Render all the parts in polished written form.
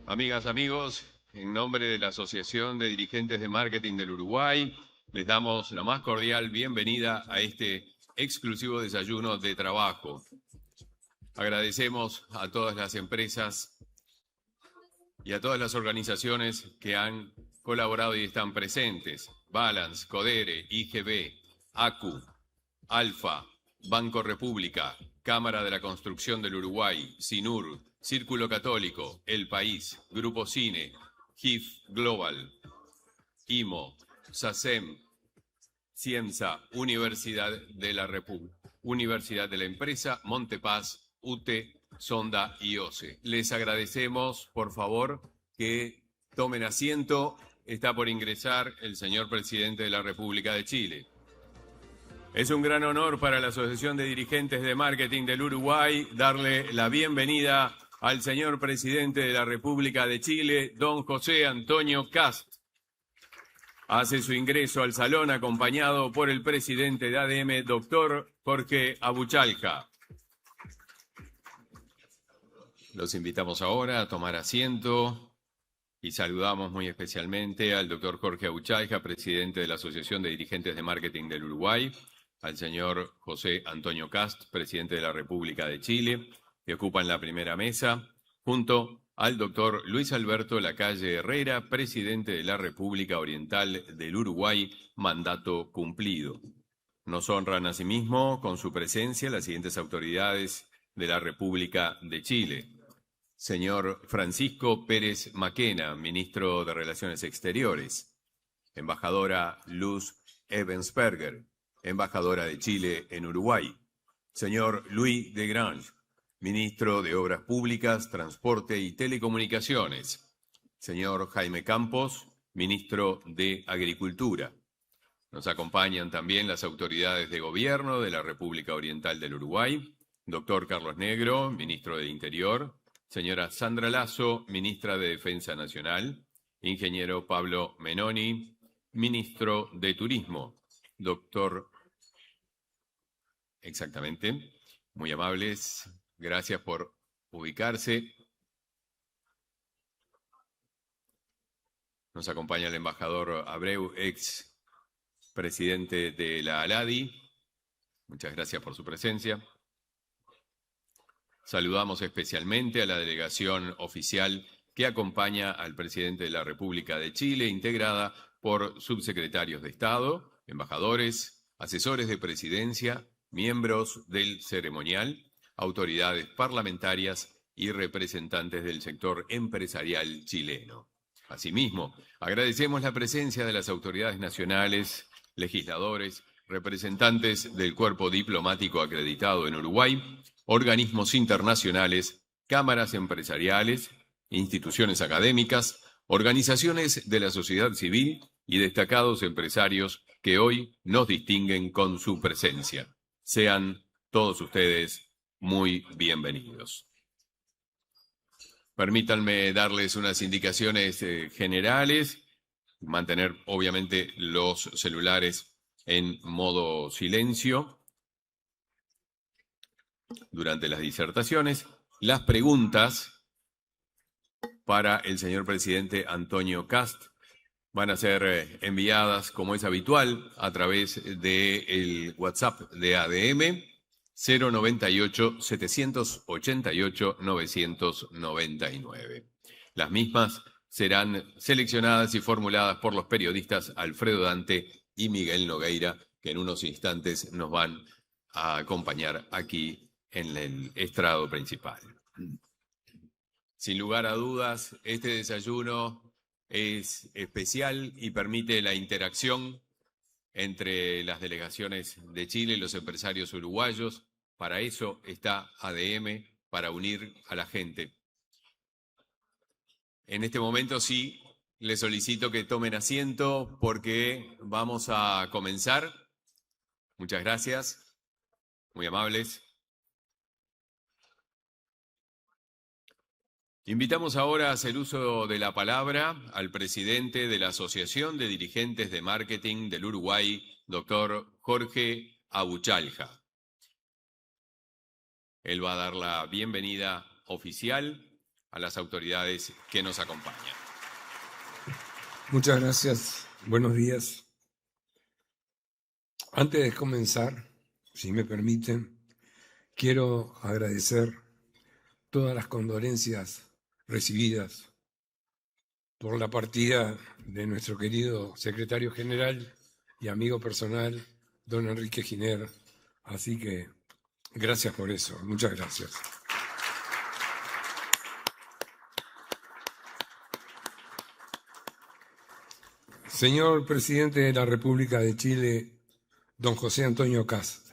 Amigas, amigos, en nombre de la Asociación de Dirigentes de Marketing del Uruguay, les damos la más cordial bienvenida a este exclusivo desayuno de trabajo. Agradecemos a todas las empresas y a todas las organizaciones que han colaborado y están presentes: Balance, Codere, IGB, ACU, Alfa, Banco República, Cámara de la Construcción del Uruguay, SINUR, Círculo Católico, El País, Grupo Cine, GIF Global, IMO, SACEM, Cienza, Universidad de la República, Universidad de la Empresa, Montepaz, UTE, Sonda y OCE. Les agradecemos, por favor, que tomen asiento. Está por ingresar el señor presidente de la República de Chile. Es un gran honor para la Asociación de Dirigentes de Marketing del Uruguay darle la bienvenida al señor presidente de la República de Chile, don José Antonio Kast. Hace su ingreso al salón acompañado por el presidente de ADM, doctor Jorge Abuchalja. Los invitamos ahora a tomar asiento y saludamos muy especialmente al doctor Jorge Abuchalja, presidente de la Asociación de Dirigentes de Marketing del Uruguay, al señor José Antonio Kast, presidente de la República de Chile, que ocupan la primera mesa, junto al doctor Luis Alberto Lacalle Herrera, presidente de la República Oriental del Uruguay, mandato cumplido. Nos honran asimismo con su presencia las siguientes autoridades de la República de Chile: señor Francisco Pérez Maquena, ministro de Relaciones Exteriores; embajadora Luz Ebensperger, embajadora de Chile en Uruguay; señor Louis de Grange, ministro de Obras Públicas, Transporte y Telecomunicaciones; señor Jaime Campos, ministro de Agricultura. Nos acompañan también las autoridades de gobierno de la República Oriental del Uruguay: doctor Carlos Negro, ministro del Interior; señora Sandra Lasso, ministra de Defensa Nacional; ingeniero Pablo Menoni, ministro de Turismo; doctor... Exactamente, muy amables, gracias por ubicarse. Nos acompaña el embajador Abreu, ex presidente de la ALADI. Muchas gracias por su presencia. Saludamos especialmente a la delegación oficial que acompaña al presidente de la República de Chile, integrada por subsecretarios de Estado, embajadores, asesores de presidencia, miembros del ceremonial, autoridades parlamentarias y representantes del sector empresarial chileno. Asimismo, agradecemos la presencia de las autoridades nacionales, legisladores, representantes del cuerpo diplomático acreditado en Uruguay, organismos internacionales, cámaras empresariales, instituciones académicas, organizaciones de la sociedad civil y destacados empresarios que hoy nos distinguen con su presencia. Sean todos ustedes muy bienvenidos. Permítanme darles unas indicaciones generales. Mantener, obviamente, los celulares en modo silencio durante las disertaciones. Las preguntas para el señor presidente Antonio Kast van a ser enviadas, como es habitual, a través del WhatsApp de ADM 098-788-999. Las mismas serán seleccionadas y formuladas por los periodistas Alfredo Dante y Miguel Nogueira, que en unos instantes nos van a acompañar aquí en el estrado principal. Sin lugar a dudas, este desayuno es especial y permite la interacción entre las delegaciones de Chile y los empresarios uruguayos. Para eso está ADM, para unir a la gente. En este momento sí, les solicito que tomen asiento porque vamos a comenzar. Muchas gracias, muy amables. Invitamos ahora a hacer uso de la palabra al presidente de la Asociación de Dirigentes de Marketing del Uruguay, doctor Jorge Abuchalja. Él va a dar la bienvenida oficial a las autoridades que nos acompañan. Muchas gracias. Buenos días. Antes de comenzar, si me permiten, quiero agradecer todas las condolencias recibidas por la partida de nuestro querido secretario general y amigo personal, don Enrique Giner. Así que gracias por eso. Muchas gracias. Señor presidente de la República de Chile, don José Antonio Kast.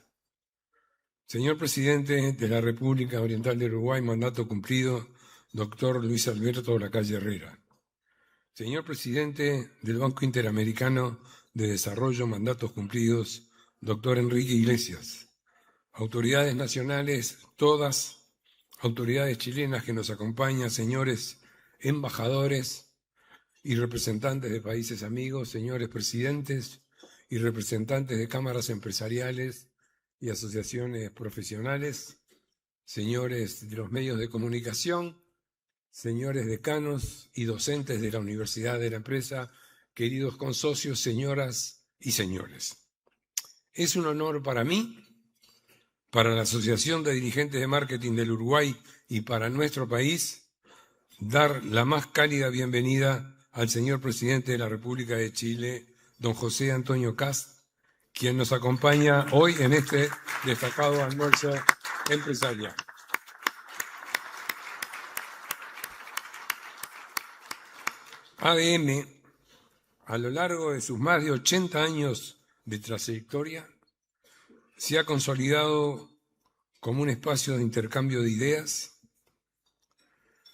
Señor presidente de la República Oriental de Uruguay, mandato cumplido, doctor Luis Alberto Lacalle Herrera. Señor presidente del Banco Interamericano de Desarrollo, mandatos cumplidos, doctor Enrique Iglesias. Autoridades nacionales, todas, autoridades chilenas que nos acompañan, señores embajadores y representantes de países amigos, señores presidentes y representantes de cámaras empresariales y asociaciones profesionales, señores de los medios de comunicación, señores decanos y docentes de la Universidad de la Empresa, queridos consocios, señoras y señores. Es un honor para mí, para la Asociación de Dirigentes de Marketing del Uruguay y para nuestro país, dar la más cálida bienvenida al señor presidente de la República de Chile, don José Antonio Kast, quien nos acompaña hoy en este destacado almuerzo empresarial. ADM, a lo largo de sus más de 80 años de trayectoria, se ha consolidado como un espacio de intercambio de ideas,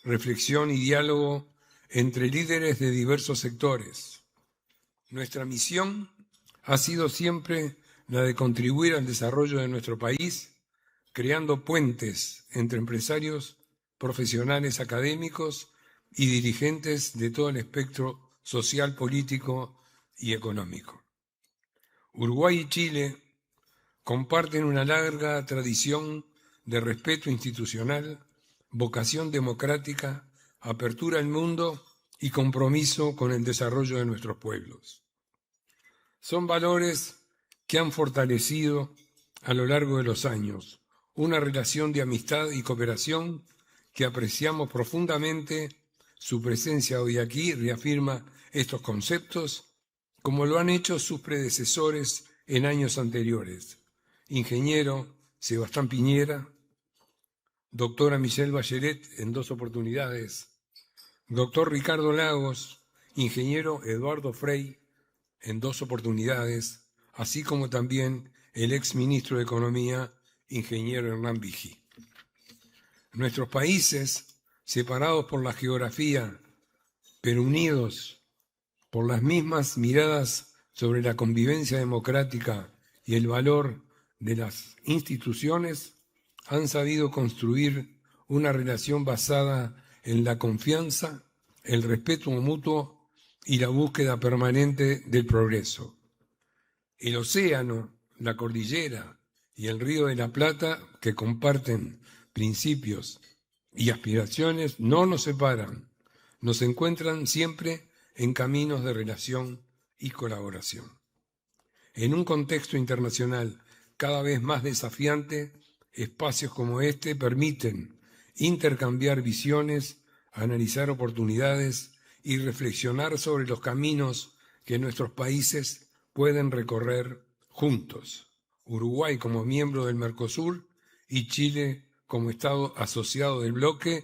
reflexión y diálogo entre líderes de diversos sectores. Nuestra misión ha sido siempre la de contribuir al desarrollo de nuestro país, creando puentes entre empresarios, profesionales, académicos y dirigentes de todo el espectro social, político y económico. Uruguay y Chile comparten una larga tradición de respeto institucional, vocación democrática, apertura al mundo y compromiso con el desarrollo de nuestros pueblos. Son valores que han fortalecido a lo largo de los años una relación de amistad y cooperación que apreciamos profundamente. Su presencia hoy aquí reafirma estos conceptos, como lo han hecho sus predecesores en años anteriores. Ingeniero Sebastián Piñera, doctora Michelle Bachelet en 2 oportunidades, doctor Ricardo Lagos, ingeniero Eduardo Frei en 2 oportunidades, así como también el exministro de Economía, ingeniero Hernán Vigí. Nuestros países, separados por la geografía, pero unidos por las mismas miradas sobre la convivencia democrática y el valor de las instituciones, han sabido construir una relación basada en la confianza, el respeto mutuo y la búsqueda permanente del progreso. El océano, la cordillera y el Río de la Plata, que comparten principios y aspiraciones, no nos separan, nos encuentran siempre en caminos de relación y colaboración. En un contexto internacional cada vez más desafiante, espacios como este permiten intercambiar visiones, analizar oportunidades y reflexionar sobre los caminos que nuestros países pueden recorrer juntos. Uruguay como miembro del Mercosur y Chile como Estado asociado del bloque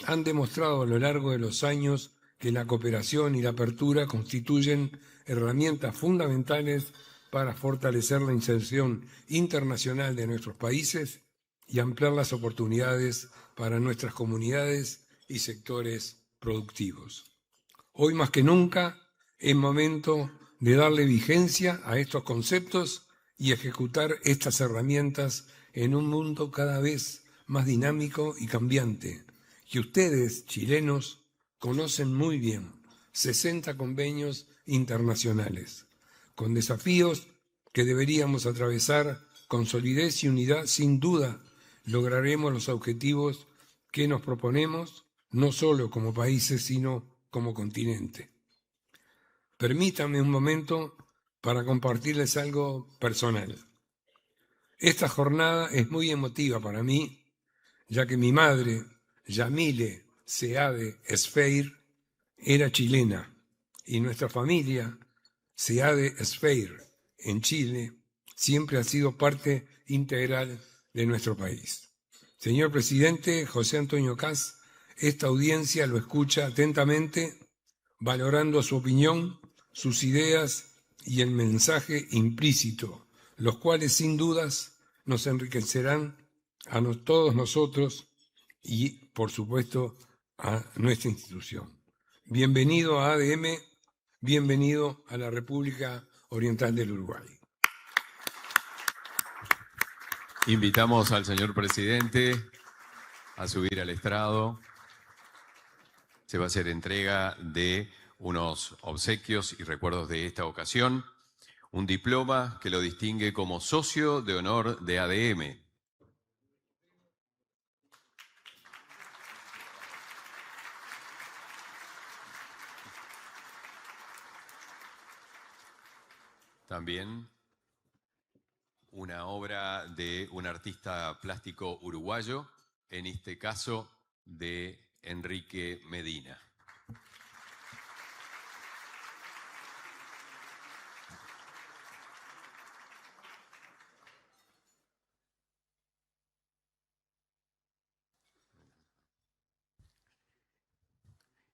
han demostrado a lo largo de los años que la cooperación y la apertura constituyen herramientas fundamentales para fortalecer la inserción internacional de nuestros países y ampliar las oportunidades para nuestras comunidades y sectores productivos. Hoy más que nunca es momento de darle vigencia a estos conceptos y ejecutar estas herramientas en un mundo cada vez más dinámico y cambiante, que ustedes, chilenos, conocen muy bien, 60 convenios internacionales, con desafíos que deberíamos atravesar con solidez y unidad. Sin duda lograremos los objetivos que nos proponemos no solo como países, sino como continente. Permítanme un momento para compartirles algo personal. Esta jornada es muy emotiva para mí, ya que mi madre, Yamile Seade Esfeir, era chilena y nuestra familia, Seade Esfeir, en Chile, siempre ha sido parte integral de nuestro país. Señor presidente José Antonio Kast, esta audiencia lo escucha atentamente, valorando su opinión, sus ideas y el mensaje implícito, los cuales sin dudas nos enriquecerán a todos nosotros y, por supuesto, a nuestra institución. Bienvenido a ADM, bienvenido a la República Oriental del Uruguay. Invitamos al señor presidente a subir al estrado. Se va a hacer entrega de unos obsequios y recuerdos de esta ocasión. Un diploma que lo distingue como socio de honor de ADM. También una obra de un artista plástico uruguayo, en este caso de Enrique Medina.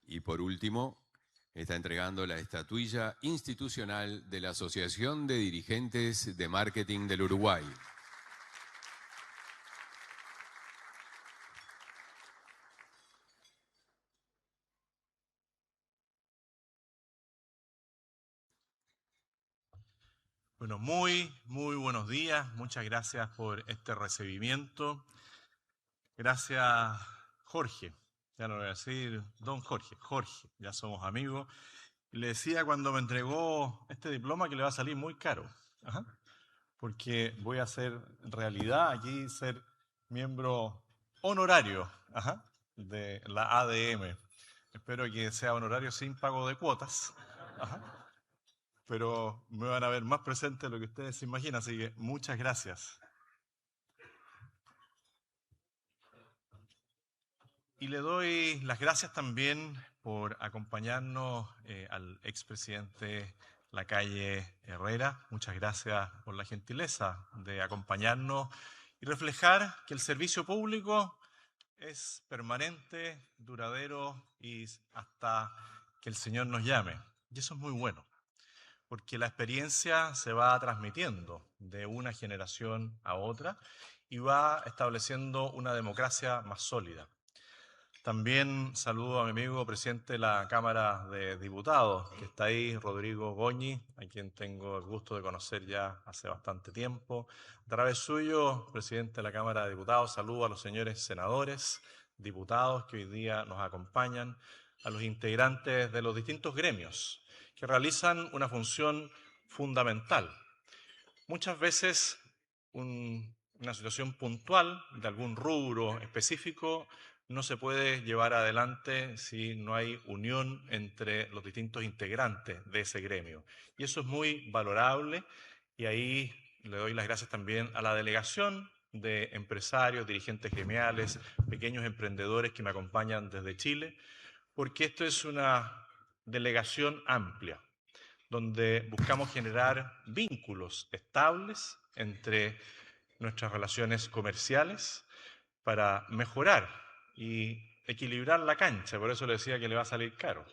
Y por último, está entregando la estatuilla institucional de la Asociación de Dirigentes de Marketing del Uruguay. Bueno, muy buenos días. Muchas gracias por este recibimiento. Gracias, Jorge. Ya no voy a decir don Jorge, Jorge, ya somos amigos. Le decía cuando me entregó este diploma que le va a salir muy caro. Ajá. Porque voy a hacer realidad aquí ser miembro honorario, ajá, de la ADM. Espero que sea honorario sin pago de cuotas. Ajá. Pero me van a ver más presente de lo que ustedes se imaginan, así que muchas gracias. Y le doy las gracias también por acompañarnos al expresidente Lacalle Herrera. Muchas gracias por la gentileza de acompañarnos y reflejar que el servicio público es permanente, duradero y hasta que el Señor nos llame. Y eso es muy bueno, porque la experiencia se va transmitiendo de una generación a otra y va estableciendo una democracia más sólida. También saludo a mi amigo presidente de la Cámara de Diputados, que está ahí, Rodrigo Goñi, a quien tengo el gusto de conocer ya hace bastante tiempo. A través suyo, presidente de la Cámara de Diputados, saludo a los señores senadores, diputados que hoy día nos acompañan, a los integrantes de los distintos gremios que realizan una función fundamental. Muchas veces una situación puntual de algún rubro específico no se puede llevar adelante si no hay unión entre los distintos integrantes de ese gremio. Y eso es muy valorable y ahí le doy las gracias también a la delegación de empresarios, dirigentes gremiales, pequeños emprendedores que me acompañan desde Chile, porque esto es una delegación amplia, donde buscamos generar vínculos estables entre nuestras relaciones comerciales para mejorar y equilibrar la cancha. Por eso le decía que le va a salir caro,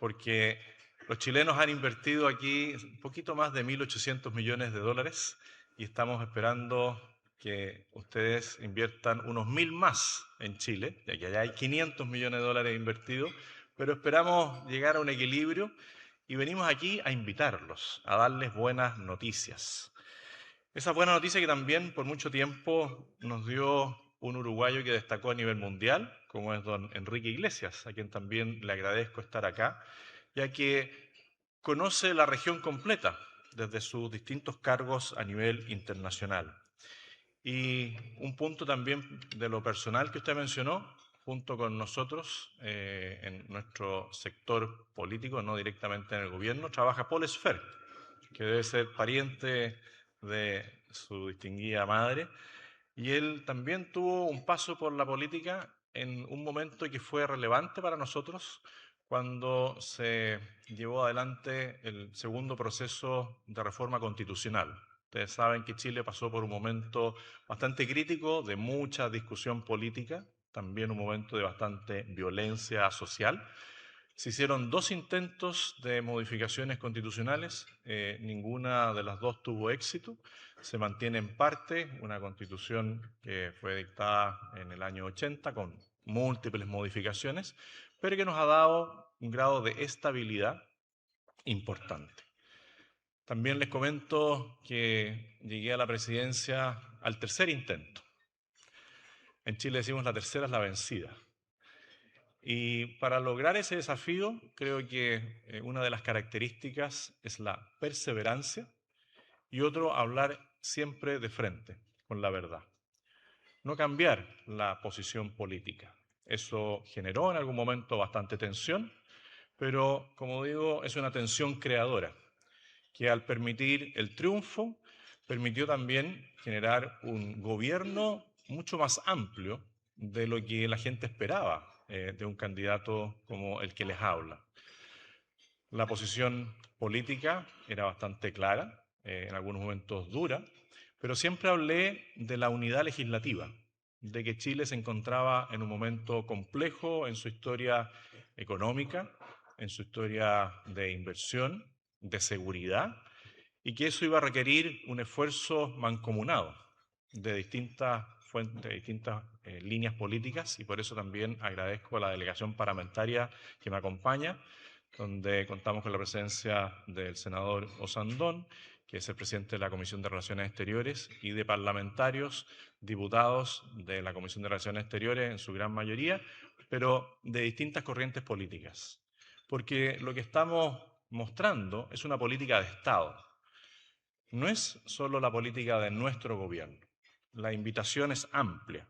porque los chilenos han invertido aquí un poquito más de 1.800 millones de dólares y estamos esperando que ustedes inviertan unos 1.000 más en Chile, ya que allá hay 500 millones de dólares invertidos, pero esperamos llegar a un equilibrio y venimos aquí a invitarlos, a darles buenas noticias. Esa buena noticia que también por mucho tiempo nos dio un uruguayo que destacó a nivel mundial, como es don Enrique Iglesias, a quien también le agradezco estar acá, ya que conoce la región completa desde sus distintos cargos a nivel internacional. Y un punto también de lo personal que usted mencionó, junto con nosotros en nuestro sector político, no directamente en el gobierno, trabaja Paul Esfer, que debe ser pariente de su distinguida madre, y él también tuvo un paso por la política en un momento que fue relevante para nosotros, cuando se llevó adelante el segundo proceso de reforma constitucional. Ustedes saben que Chile pasó por un momento bastante crítico, de mucha discusión política, también un momento de bastante violencia social. Se hicieron 2 intentos de modificaciones constitucionales, ninguna de las 2 tuvo éxito. Se mantiene en parte una constitución que fue dictada en el año 80 con múltiples modificaciones, pero que nos ha dado un grado de estabilidad importante. También les comento que llegué a la presidencia al 3er intento. En Chile decimos la tercera es la vencida. Y para lograr ese desafío, creo que una de las características es la perseverancia y otro, hablar siempre de frente, con la verdad. No cambiar la posición política. Eso generó en algún momento bastante tensión, pero como digo, es una tensión creadora, que al permitir el triunfo, permitió también generar un gobierno mucho más amplio de lo que la gente esperaba de un candidato como el que les habla. La posición política era bastante clara, en algunos momentos dura, pero siempre hablé de la unidad legislativa, de que Chile se encontraba en un momento complejo en su historia económica, en su historia de inversión, de seguridad, y que eso iba a requerir un esfuerzo mancomunado de distintas fuentes, de distintas líneas políticas, y por eso también agradezco a la delegación parlamentaria que me acompaña, donde contamos con la presencia del senador Osandón, que es el presidente de la Comisión de Relaciones Exteriores, y de parlamentarios, diputados de la Comisión de Relaciones Exteriores, en su gran mayoría, pero de distintas corrientes políticas. Porque lo que estamos mostrando es una política de Estado. No es solo la política de nuestro gobierno. La invitación es amplia.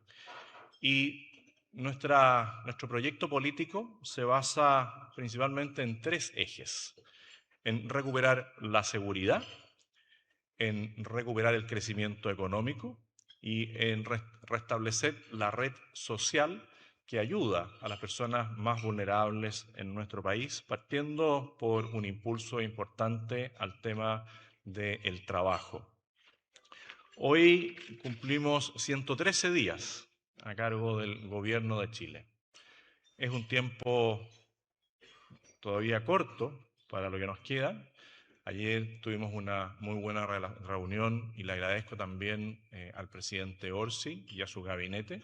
Y nuestro proyecto político se basa principalmente en 3 ejes. En recuperar la seguridad, en recuperar el crecimiento económico y en restablecer la red social que ayuda a las personas más vulnerables en nuestro país, partiendo por un impulso importante al tema del trabajo. Hoy cumplimos 113 días a cargo del Gobierno de Chile. Es un tiempo todavía corto para lo que nos queda. Ayer tuvimos una muy buena reunión y le agradezco también al presidente Orsi y a su gabinete,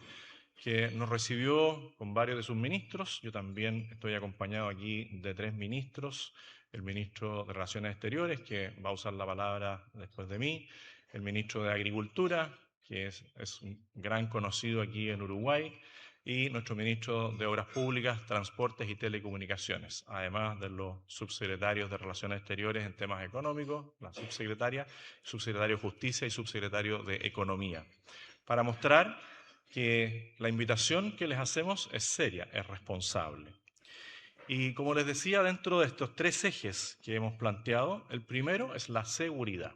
que nos recibió con varios de sus ministros. Yo también estoy acompañado aquí de 3 ministros, el ministro de Relaciones Exteriores, que va a usar la palabra después de mí, el ministro de Agricultura, que es un gran conocido aquí en Uruguay, y nuestro ministro de Obras Públicas, Transportes y Telecomunicaciones, además de los subsecretarios de Relaciones Exteriores en temas económicos, la subsecretaria, subsecretario de Justicia y subsecretario de Economía, para mostrar que la invitación que les hacemos es seria, es responsable. Y como les decía, dentro de estos 3 ejes que hemos planteado, el primero es la seguridad.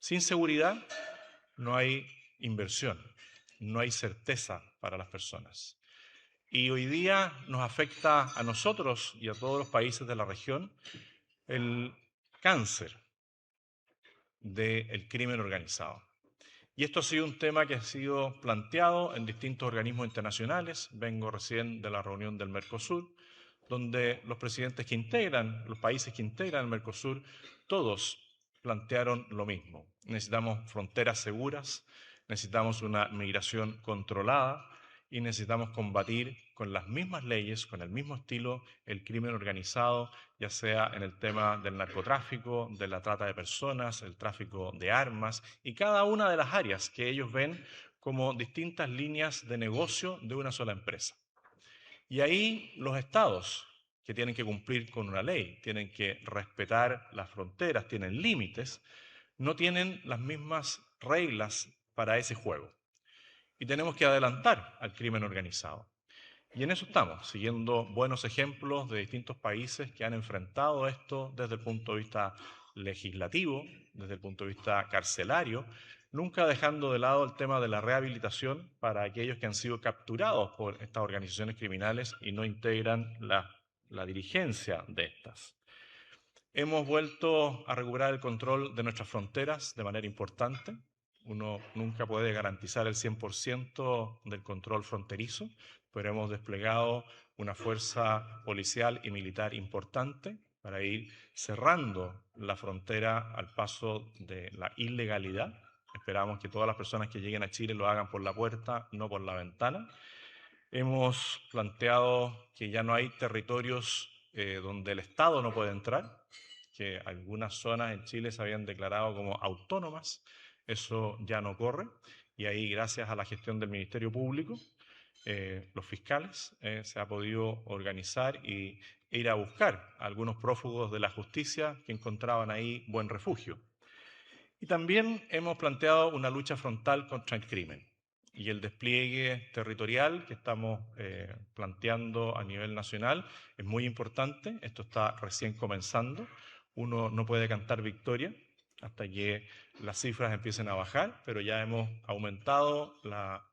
Sin seguridad no hay inversión, no hay certeza para las personas. Y hoy día nos afecta a nosotros y a todos los países de la región el cáncer del crimen organizado. Y esto ha sido un tema que ha sido planteado en distintos organismos internacionales. Vengo recién de la reunión del Mercosur, donde los presidentes que integran, los países que integran el Mercosur, todos plantearon lo mismo. Necesitamos fronteras seguras, necesitamos una migración controlada y necesitamos combatir con las mismas leyes, con el mismo estilo, el crimen organizado, ya sea en el tema del narcotráfico, de la trata de personas, el tráfico de armas y cada una de las áreas que ellos ven como distintas líneas de negocio de una sola empresa. Y ahí los estados, que tienen que cumplir con una ley, tienen que respetar las fronteras, tienen límites, no tienen las mismas reglas para ese juego. Y tenemos que adelantar al crimen organizado. Y en eso estamos, siguiendo buenos ejemplos de distintos países que han enfrentado esto desde el punto de vista legislativo, desde el punto de vista carcelario, nunca dejando de lado el tema de la rehabilitación para aquellos que han sido capturados por estas organizaciones criminales y no integran la dirigencia de estas. Hemos vuelto a recuperar el control de nuestras fronteras de manera importante. Uno nunca puede garantizar el 100% del control fronterizo, pero hemos desplegado una fuerza policial y militar importante para ir cerrando la frontera al paso de la ilegalidad. Esperamos que todas las personas que lleguen a Chile lo hagan por la puerta, no por la ventana. Hemos planteado que ya no hay territorios donde el Estado no puede entrar, que algunas zonas en Chile se habían declarado como autónomas. Eso ya no ocurre, y ahí, gracias a la gestión del Ministerio Público, los fiscales, se ha podido organizar e ir a buscar a algunos prófugos de la justicia que encontraban ahí buen refugio. Y también hemos planteado una lucha frontal contra el crimen. Y el despliegue territorial que estamos planteando a nivel nacional es muy importante. Esto está recién comenzando. Uno no puede cantar victoria hasta que las cifras empiecen a bajar, pero ya hemos aumentado la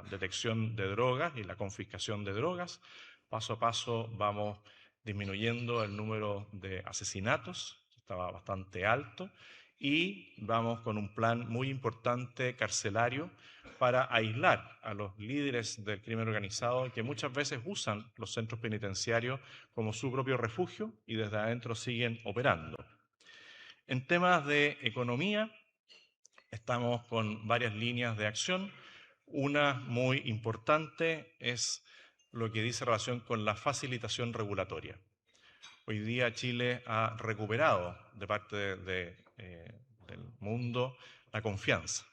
detección de drogas y la confiscación de drogas. Paso a paso vamos disminuyendo el número de asesinatos, que estaba bastante alto, y vamos con un plan muy importante carcelario para aislar a los líderes del crimen organizado que muchas veces usan los centros penitenciarios como su propio refugio y desde adentro siguen operando. En temas de economía, estamos con varias líneas de acción. Una muy importante es lo que dice relación con la facilitación regulatoria. Hoy día Chile ha recuperado de parte del mundo la confianza,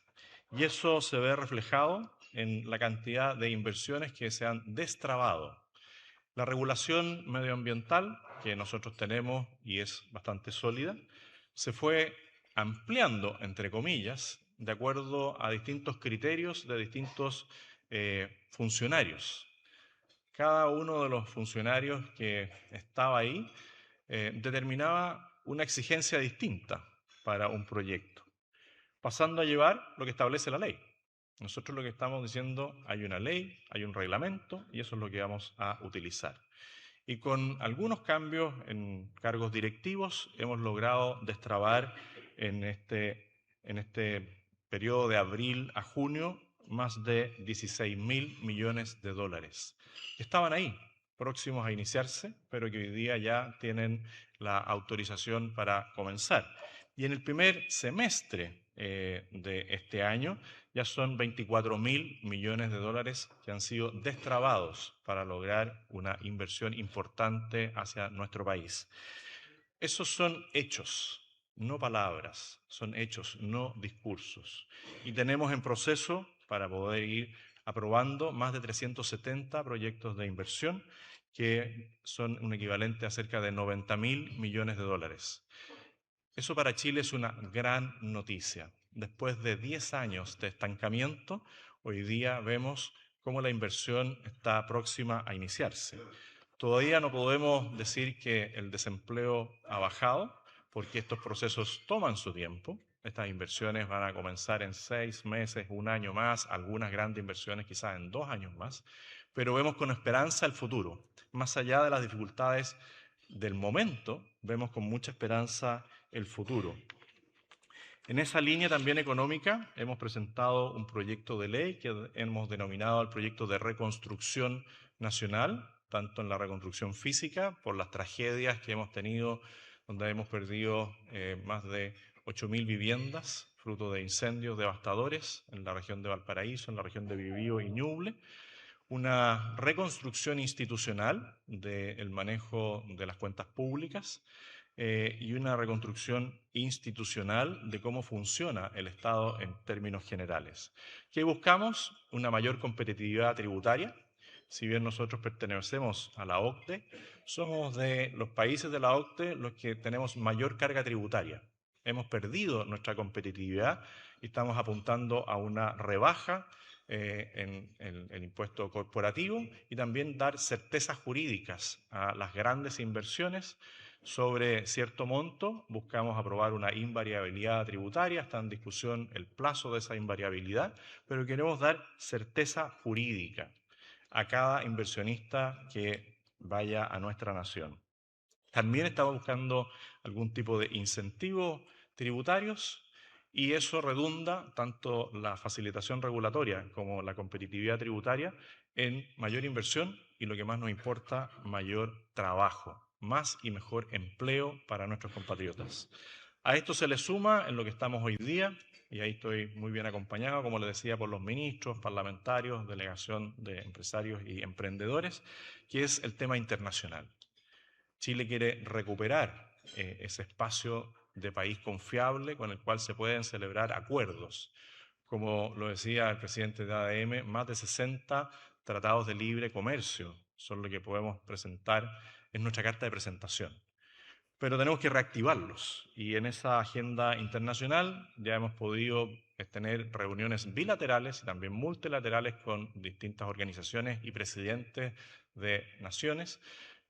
y eso se ve reflejado en la cantidad de inversiones que se han destrabado. La regulación medioambiental que nosotros tenemos, y es bastante sólida, se fue ampliando, entre comillas, de acuerdo a distintos criterios de distintos funcionarios. Cada uno de los funcionarios que estaba ahí determinaba una exigencia distinta para un proyecto, pasando a llevar lo que establece la ley. Nosotros lo que estamos diciendo, hay una ley, hay un reglamento, y eso es lo que vamos a utilizar. Y con algunos cambios en cargos directivos hemos logrado destrabar en este periodo de abril a junio más de 16.000 millones de dólares, que estaban ahí, próximos a iniciarse, pero que hoy día ya tienen la autorización para comenzar. Y en el primer semestre de este año ya son 24.000 millones de dólares que han sido destrabados para lograr una inversión importante hacia nuestro país. Esos son hechos, no palabras, son hechos, no discursos. Y tenemos en proceso, para poder ir aprobando, más de 370 proyectos de inversión que son un equivalente a cerca de 90.000 millones de dólares. Eso para Chile es una gran noticia. Después de 10 años de estancamiento, hoy día vemos cómo la inversión está próxima a iniciarse. Todavía no podemos decir que el desempleo ha bajado, porque estos procesos toman su tiempo. Estas inversiones van a comenzar en 6 meses, un año más, algunas grandes inversiones quizás en 2 años más, pero vemos con esperanza el futuro. Más allá de las dificultades del momento, vemos con mucha esperanza el futuro. En esa línea también económica hemos presentado un proyecto de ley que hemos denominado el proyecto de reconstrucción nacional, tanto en la reconstrucción física, por las tragedias que hemos tenido, donde hemos perdido más de 8.000 viviendas, fruto de incendios devastadores en la región de Valparaíso, en la región de Biobío y Ñuble. Una reconstrucción institucional del manejo de las cuentas públicas y una reconstrucción institucional de cómo funciona el Estado en términos generales. ¿Qué buscamos? Una mayor competitividad tributaria. Si bien nosotros pertenecemos a la OCDE, somos de los países de la OCDE los que tenemos mayor carga tributaria. Hemos perdido nuestra competitividad y estamos apuntando a una rebaja en el impuesto corporativo y también dar certezas jurídicas a las grandes inversiones sobre cierto monto. Buscamos aprobar una invariabilidad tributaria, está en discusión el plazo de esa invariabilidad, pero queremos dar certeza jurídica a cada inversionista que vaya a nuestra nación. También estamos buscando algún tipo de incentivos tributarios y eso redunda tanto la facilitación regulatoria como la competitividad tributaria en mayor inversión y, lo que más nos importa, mayor trabajo, más y mejor empleo para nuestros compatriotas. A esto se le suma en lo que estamos hoy día, y ahí estoy muy bien acompañado, como les decía, por los ministros, parlamentarios, delegación de empresarios y emprendedores, que es el tema internacional. Chile quiere recuperar ese espacio de país confiable con el cual se pueden celebrar acuerdos. Como lo decía el presidente de ADM, más de 60 tratados de libre comercio son lo que podemos presentar en nuestra carta de presentación. Pero tenemos que reactivarlos y en esa agenda internacional ya hemos podido tener reuniones bilaterales y también multilaterales con distintas organizaciones y presidentes de naciones,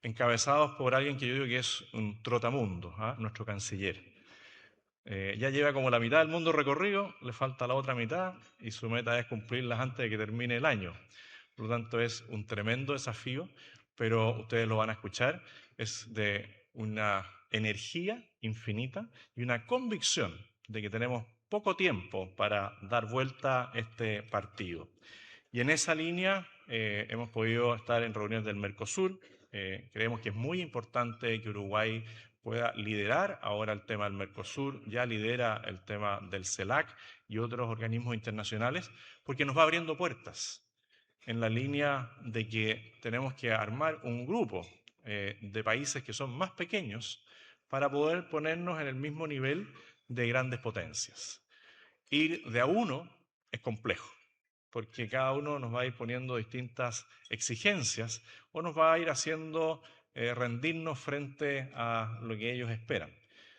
encabezados por alguien que yo digo que es un trotamundo, nuestro canciller. Ya lleva como la mitad del mundo recorrido, le falta la otra mitad y su meta es cumplirlas antes de que termine el año. Por lo tanto, es un tremendo desafío, pero ustedes lo van a escuchar, es de una energía infinita y una convicción de que tenemos poco tiempo para dar vuelta a este partido. Y en esa línea hemos podido estar en reuniones del Mercosur. Creemos que es muy importante que Uruguay pueda liderar ahora el tema del Mercosur, ya lidera el tema del CELAC y otros organismos internacionales, porque nos va abriendo puertas en la línea de que tenemos que armar un grupo de países que son más pequeños para poder ponernos en el mismo nivel de grandes potencias. Ir de a uno es complejo, porque cada uno nos va a ir poniendo distintas exigencias o nos va a ir haciendo rendirnos frente a lo que ellos esperan.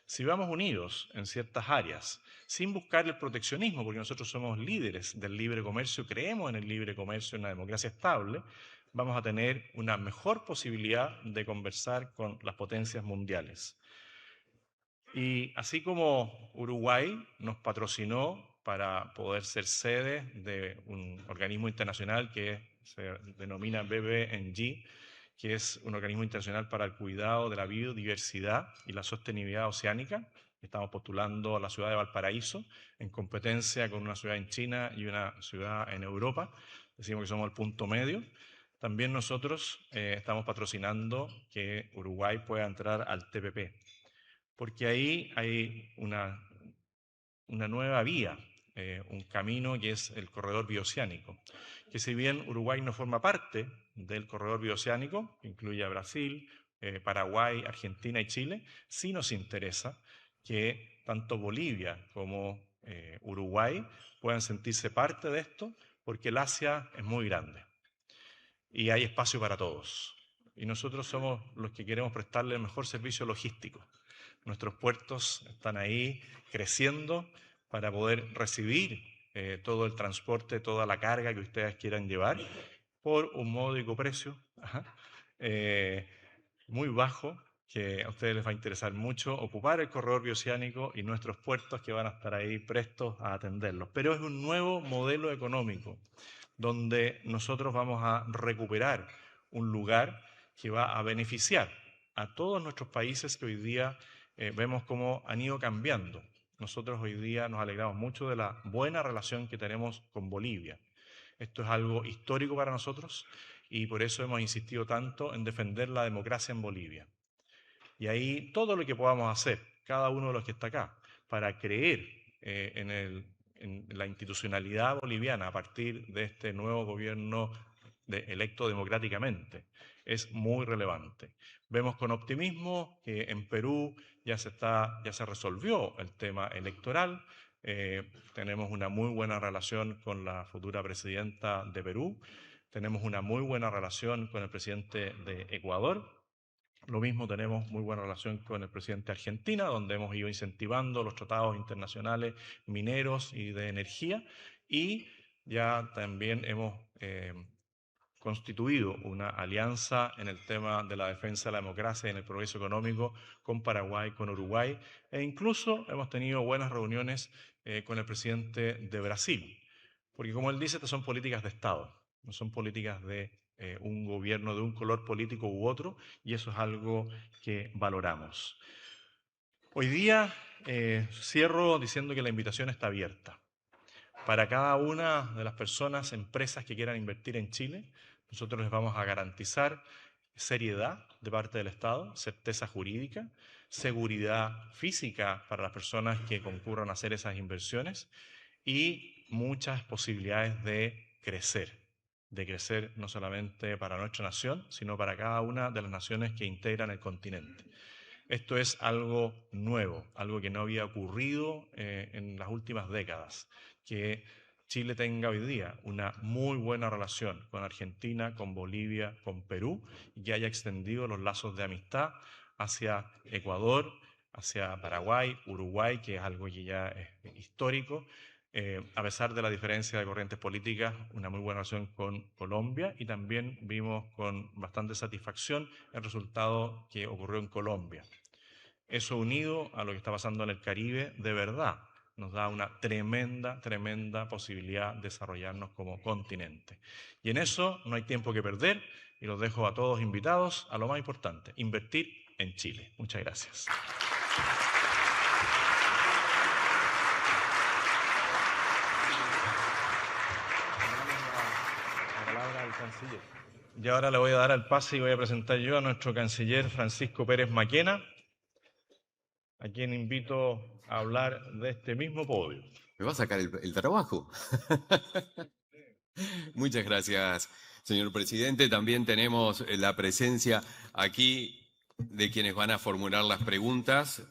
Si vamos unidos en ciertas áreas, sin buscar el proteccionismo, porque nosotros somos líderes del libre comercio, creemos en el libre comercio, en una democracia estable, vamos a tener una mejor posibilidad de conversar con las potencias mundiales. Y así como Uruguay nos patrocinó para poder ser sede de un organismo internacional que se denomina BBNG, que es un organismo internacional para el cuidado de la biodiversidad y la sostenibilidad oceánica. Estamos postulando a la ciudad de Valparaíso en competencia con una ciudad en China y una ciudad en Europa. Decimos que somos el punto medio. También nosotros estamos patrocinando que Uruguay pueda entrar al TPP, porque ahí hay una nueva vía, un camino que es el corredor bioceánico, que si bien Uruguay no forma parte del corredor bioceánico, que incluye a Brasil, Paraguay, Argentina y Chile, sí nos interesa que tanto Bolivia como Uruguay puedan sentirse parte de esto, porque el Asia es muy grande y hay espacio para todos. Y nosotros somos los que queremos prestarle el mejor servicio logístico. Nuestros puertos están ahí creciendo para poder recibir todo el transporte, toda la carga que ustedes quieran llevar por un módico precio, muy bajo, que a ustedes les va a interesar mucho ocupar el corredor bioceánico y nuestros puertos que van a estar ahí prestos a atenderlos. Pero es un nuevo modelo económico donde nosotros vamos a recuperar un lugar que va a beneficiar a todos nuestros países que hoy día vemos cómo han ido cambiando. Nosotros hoy día nos alegramos mucho de la buena relación que tenemos con Bolivia. Esto es algo histórico para nosotros y por eso hemos insistido tanto en defender la democracia en Bolivia. Y ahí todo lo que podamos hacer, cada uno de los que está acá, para creer en la institucionalidad boliviana a partir de este nuevo gobierno electo democráticamente, es muy relevante. Vemos con optimismo que en Perú ya se resolvió el tema electoral. Tenemos una muy buena relación con la futura presidenta de Perú. Tenemos una muy buena relación con el presidente de Ecuador. Lo mismo tenemos muy buena relación con el presidente de Argentina, donde hemos ido incentivando los tratados internacionales mineros y de energía, y ya también hemos constituido una alianza en el tema de la defensa de la democracia y en el progreso económico con Paraguay, con Uruguay, e incluso hemos tenido buenas reuniones con el presidente de Brasil, porque como él dice, estas son políticas de Estado, no son políticas de un gobierno de un color político u otro, y eso es algo que valoramos. Hoy día cierro diciendo que la invitación está abierta. Para cada una de las personas, empresas que quieran invertir en Chile, nosotros les vamos a garantizar seriedad de parte del Estado, certeza jurídica, seguridad física para las personas que concurran a hacer esas inversiones y muchas posibilidades de crecer no solamente para nuestra nación, sino para cada una de las naciones que integran el continente. Esto es algo nuevo, algo que no había ocurrido en las últimas décadas, que Chile tenga hoy día una muy buena relación con Argentina, con Bolivia, con Perú, y que haya extendido los lazos de amistad hacia Ecuador, hacia Paraguay, Uruguay, que es algo que ya es histórico, a pesar de la diferencia de corrientes políticas, una muy buena relación con Colombia, y también vimos con bastante satisfacción el resultado que ocurrió en Colombia. Eso unido a lo que está pasando en el Caribe, de verdad, nos da una tremenda, tremenda posibilidad de desarrollarnos como continente. Y en eso no hay tiempo que perder, y los dejo a todos invitados a lo más importante, invertir en Chile. Muchas gracias. Canciller. Y ahora le voy a dar el pase y voy a presentar yo a nuestro canciller Francisco Pérez Maquena, a quien invito a hablar de este mismo podio. ¿Me va a sacar el trabajo? Muchas gracias, señor presidente. También tenemos la presencia aquí de quienes van a formular las preguntas,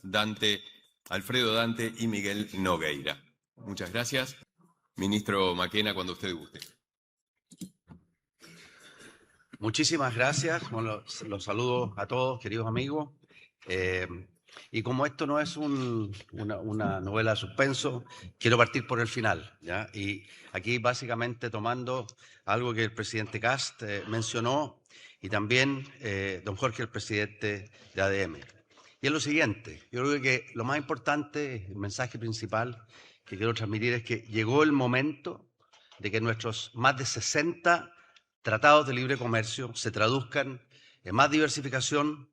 Alfredo Dante y Miguel Nogueira. Muchas gracias. Ministro Maquena, cuando usted guste. Muchísimas gracias. Bueno, los saludo a todos, queridos amigos. Y como esto no es una novela de suspenso, quiero partir por el final, ¿ya? Y aquí básicamente tomando algo que el presidente Kast mencionó, y también don Jorge, el presidente de ADM. Y es lo siguiente: yo creo que lo más importante, el mensaje principal que quiero transmitir es que llegó el momento de que nuestros más de 60 tratados de libre comercio se traduzcan en más diversificación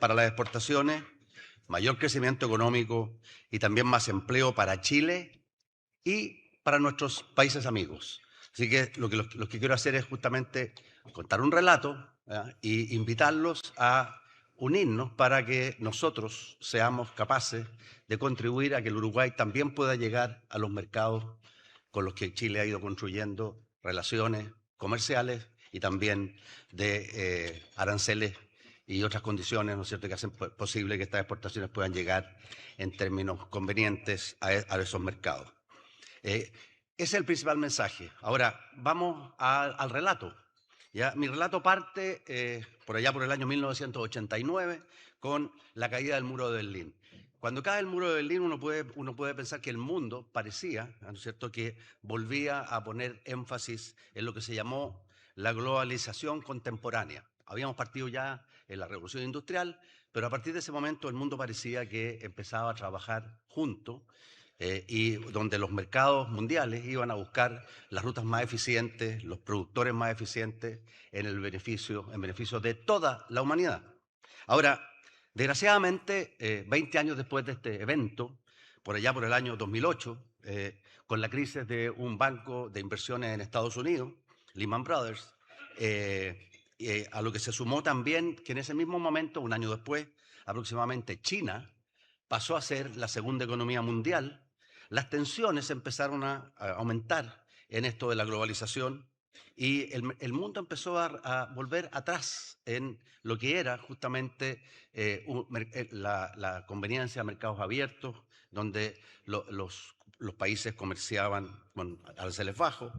para las exportaciones, mayor crecimiento económico y también más empleo para Chile y para nuestros países amigos. Así que lo que quiero hacer es justamente contar un relato, ¿ya? Y invitarlos a unirnos para que nosotros seamos capaces de contribuir a que el Uruguay también pueda llegar a los mercados con los que Chile ha ido construyendo relaciones comerciales y también de aranceles y otras condiciones, ¿no es cierto?, que hacen posible que estas exportaciones puedan llegar en términos convenientes a esos mercados. Ese es el principal mensaje. Ahora, vamos al relato. ¿Ya? Mi relato parte por allá por el año 1989 con la caída del muro de Berlín. Cuando cae el muro de Berlín, uno puede pensar que el mundo parecía, ¿no es cierto?, que volvía a poner énfasis en lo que se llamó la globalización contemporánea. Habíamos partido ya en la revolución industrial, pero a partir de ese momento el mundo parecía que empezaba a trabajar junto, y donde los mercados mundiales iban a buscar las rutas más eficientes, los productores más eficientes en beneficio de toda la humanidad. Ahora, desgraciadamente, 20 años después de este evento, por allá por el año 2008, con la crisis de un banco de inversiones en Estados Unidos, Lehman Brothers, a lo que se sumó también que en ese mismo momento, un año después, aproximadamente China pasó a ser la segunda economía mundial. Las tensiones empezaron a aumentar en esto de la globalización y el mundo empezó a volver atrás en lo que era justamente la conveniencia de mercados abiertos, donde los países comerciaban con aranceles bajos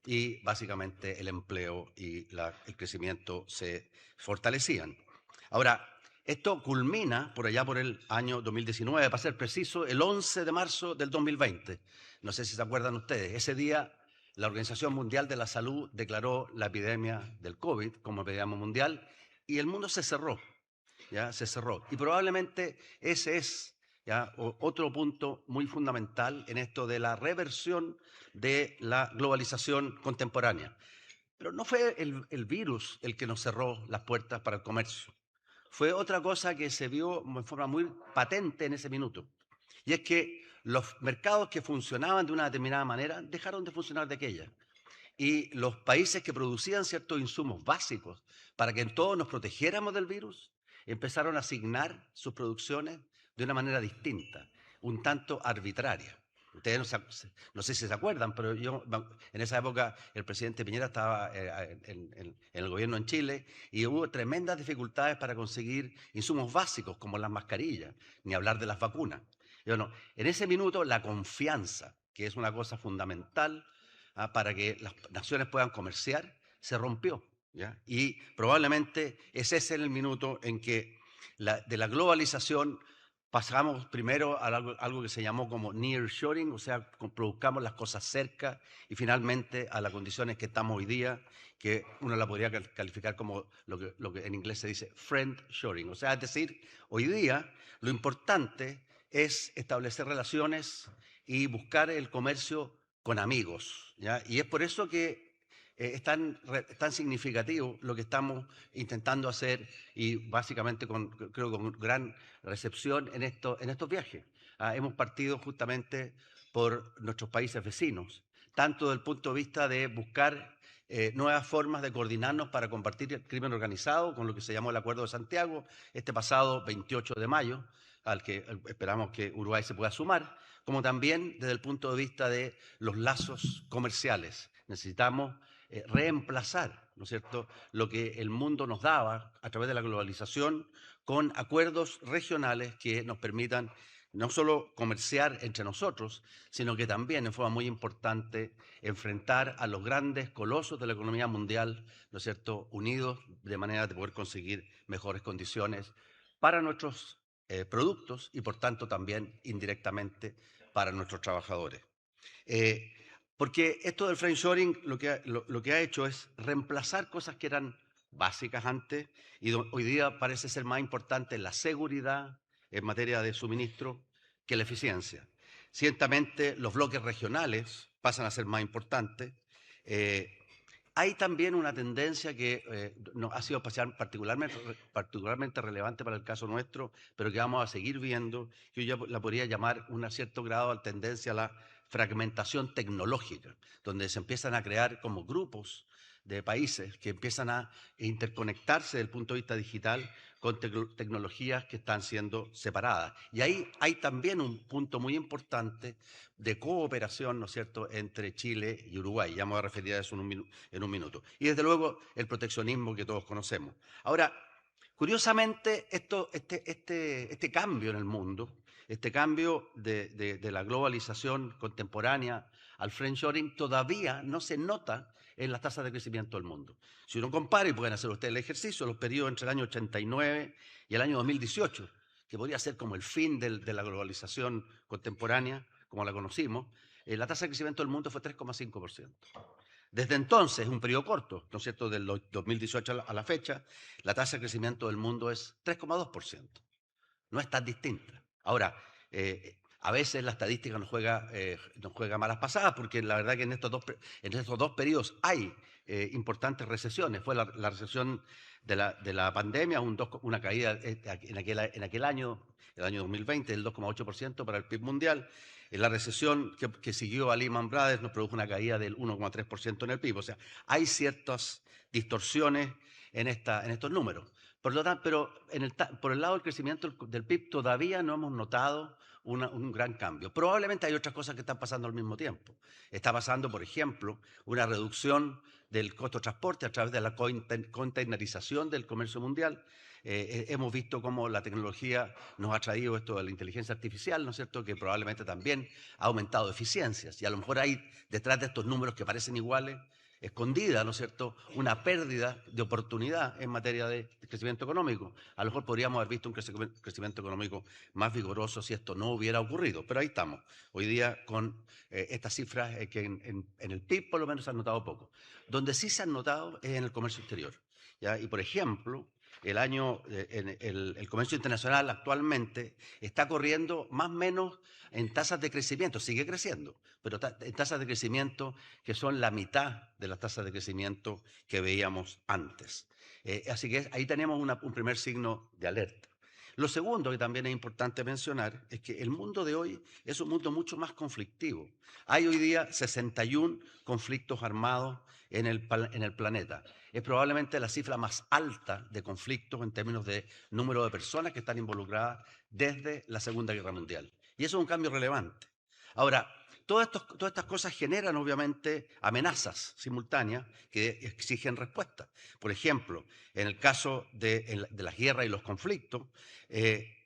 y básicamente el empleo y el crecimiento se fortalecían. Ahora, Esto culmina por allá por el año 2019, para ser preciso, el 11 de marzo del 2020. No sé si se acuerdan ustedes. Ese día la Organización Mundial de la Salud declaró la epidemia del COVID como epidemia mundial y el mundo se cerró, ¿ya? Se cerró. Y probablemente ese es, ¿ya?, otro punto muy fundamental en esto de la reversión de la globalización contemporánea. Pero no fue el virus el que nos cerró las puertas para el comercio. Fue otra cosa que se vio en forma muy patente en ese minuto. Y es que los mercados que funcionaban de una determinada manera dejaron de funcionar de aquella. Y los países que producían ciertos insumos básicos para que todos nos protegiéramos del virus, empezaron a asignar sus producciones de una manera distinta, un tanto arbitraria. Ustedes no sé si se acuerdan, pero en esa época el presidente Piñera estaba en el gobierno en Chile y hubo tremendas dificultades para conseguir insumos básicos como las mascarillas, ni hablar de las vacunas. Y bueno, en ese minuto la confianza, que es una cosa fundamental para que las naciones puedan comerciar, se rompió, ¿ya? Y probablemente ese es el minuto en que de la globalización pasamos primero a algo que se llamó como nearshoring, o sea, produzcamos las cosas cerca, y finalmente a las condiciones que estamos hoy día, que uno la podría calificar como lo que en inglés se dice friendshoring. O sea, es decir, hoy día lo importante es establecer relaciones y buscar el comercio con amigos, ¿ya? Y es por eso que es tan significativo lo que estamos intentando hacer y básicamente creo con gran recepción en estos viajes. Hemos partido justamente por nuestros países vecinos, tanto desde el punto de vista de buscar nuevas formas de coordinarnos para combatir el crimen organizado, con lo que se llamó el Acuerdo de Santiago, este pasado 28 de mayo, al que esperamos que Uruguay se pueda sumar, como también desde el punto de vista de los lazos comerciales. Necesitamos reemplazar, ¿no es cierto?, lo que el mundo nos daba a través de la globalización con acuerdos regionales que nos permitan no solo comerciar entre nosotros, sino que también, en forma muy importante, enfrentar a los grandes colosos de la economía mundial, ¿no es cierto?, unidos de manera de poder conseguir mejores condiciones para nuestros productos y, por tanto, también indirectamente para nuestros trabajadores. Porque esto del friendshoring lo que ha hecho es reemplazar cosas que eran básicas antes y hoy día parece ser más importante la seguridad en materia de suministro que la eficiencia. Ciertamente los bloques regionales pasan a ser más importantes. Hay también una tendencia que ha sido particularmente relevante para el caso nuestro, pero que vamos a seguir viendo, que yo la podría llamar un cierto grado de tendencia a la fragmentación tecnológica, donde se empiezan a crear como grupos de países que empiezan a interconectarse desde el punto de vista digital con tecnologías que están siendo separadas. Y ahí hay también un punto muy importante de cooperación, ¿no es cierto?, entre Chile y Uruguay. Ya me voy a referir a eso en un minuto. Y desde luego el proteccionismo que todos conocemos. Ahora, curiosamente, este cambio en el mundo, este cambio de la globalización contemporánea al friendshoring todavía no se nota en las tasas de crecimiento del mundo. Si uno compara, y pueden hacer ustedes el ejercicio, los periodos entre el año 89 y el año 2018, que podría ser como el fin de la globalización contemporánea, como la conocimos, la tasa de crecimiento del mundo fue 3,5%. Desde entonces, un periodo corto, ¿no es cierto?, del 2018 a la fecha, la tasa de crecimiento del mundo es 3,2%. No es tan distinta. Ahora, a veces la estadística nos juega malas pasadas, porque la verdad que en estos dos periodos hay importantes recesiones. Fue la recesión de la pandemia, una caída en aquel año, el año 2020, del 2,8% para el PIB mundial. La recesión que siguió a Lehman Brothers nos produjo una caída del 1,3% en el PIB. O sea, hay ciertas distorsiones en estos números. Por lo tanto, pero por el lado del crecimiento del PIB todavía no hemos notado un gran cambio. Probablemente hay otras cosas que están pasando al mismo tiempo. Está pasando, por ejemplo, una reducción del costo de transporte a través de la containerización del comercio mundial. Hemos visto cómo la tecnología nos ha traído esto de la inteligencia artificial, ¿no es cierto?, que probablemente también ha aumentado eficiencias. Y a lo mejor hay detrás de estos números que parecen iguales escondida, ¿no es cierto?, una pérdida de oportunidad en materia de crecimiento económico. A lo mejor podríamos haber visto un crecimiento económico más vigoroso si esto no hubiera ocurrido, pero ahí estamos. Hoy día con estas cifras que en el PIB por lo menos se han notado poco. Donde sí se han notado es en el comercio exterior, ¿ya? Y por ejemplo, el comercio internacional actualmente está corriendo más o menos en tasas de crecimiento, sigue creciendo, pero en tasas de crecimiento que son la mitad de las tasas de crecimiento que veíamos antes. Así que ahí tenemos un primer signo de alerta. Lo segundo que también es importante mencionar es que el mundo de hoy es un mundo mucho más conflictivo. Hay hoy día 61 conflictos armados en el planeta. Es probablemente la cifra más alta de conflictos en términos de número de personas que están involucradas desde la Segunda Guerra Mundial. Y eso es un cambio relevante. Ahora, todas estas cosas generan obviamente amenazas simultáneas que exigen respuesta. Por ejemplo, en el caso de las guerras y los conflictos,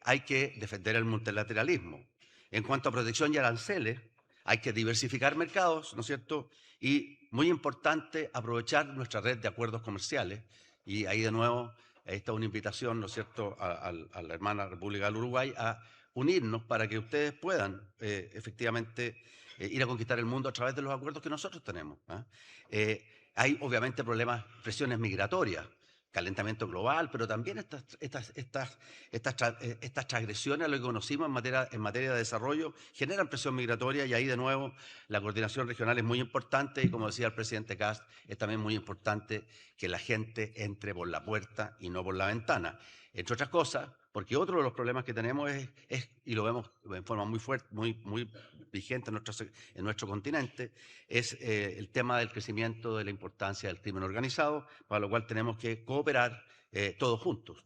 hay que defender el multilateralismo. En cuanto a protección y aranceles, hay que diversificar mercados, ¿no es cierto? Y muy importante, aprovechar nuestra red de acuerdos comerciales. Y ahí de nuevo, esta es una invitación, ¿no es cierto?, a la hermana República del Uruguay a unirnos para que ustedes puedan efectivamente ir a conquistar el mundo a través de los acuerdos que nosotros tenemos. Hay obviamente problemas, presiones migratorias, calentamiento global, pero también estas transgresiones a lo que conocimos en materia de desarrollo generan presión migratoria y ahí de nuevo la coordinación regional es muy importante y como decía el presidente Kast, es también muy importante que la gente entre por la puerta y no por la ventana. Entre otras cosas, porque otro de los problemas que tenemos es y lo vemos en forma muy fuerte, muy vigente en nuestro continente, es el tema del crecimiento de la importancia del crimen organizado, para lo cual tenemos que cooperar todos juntos.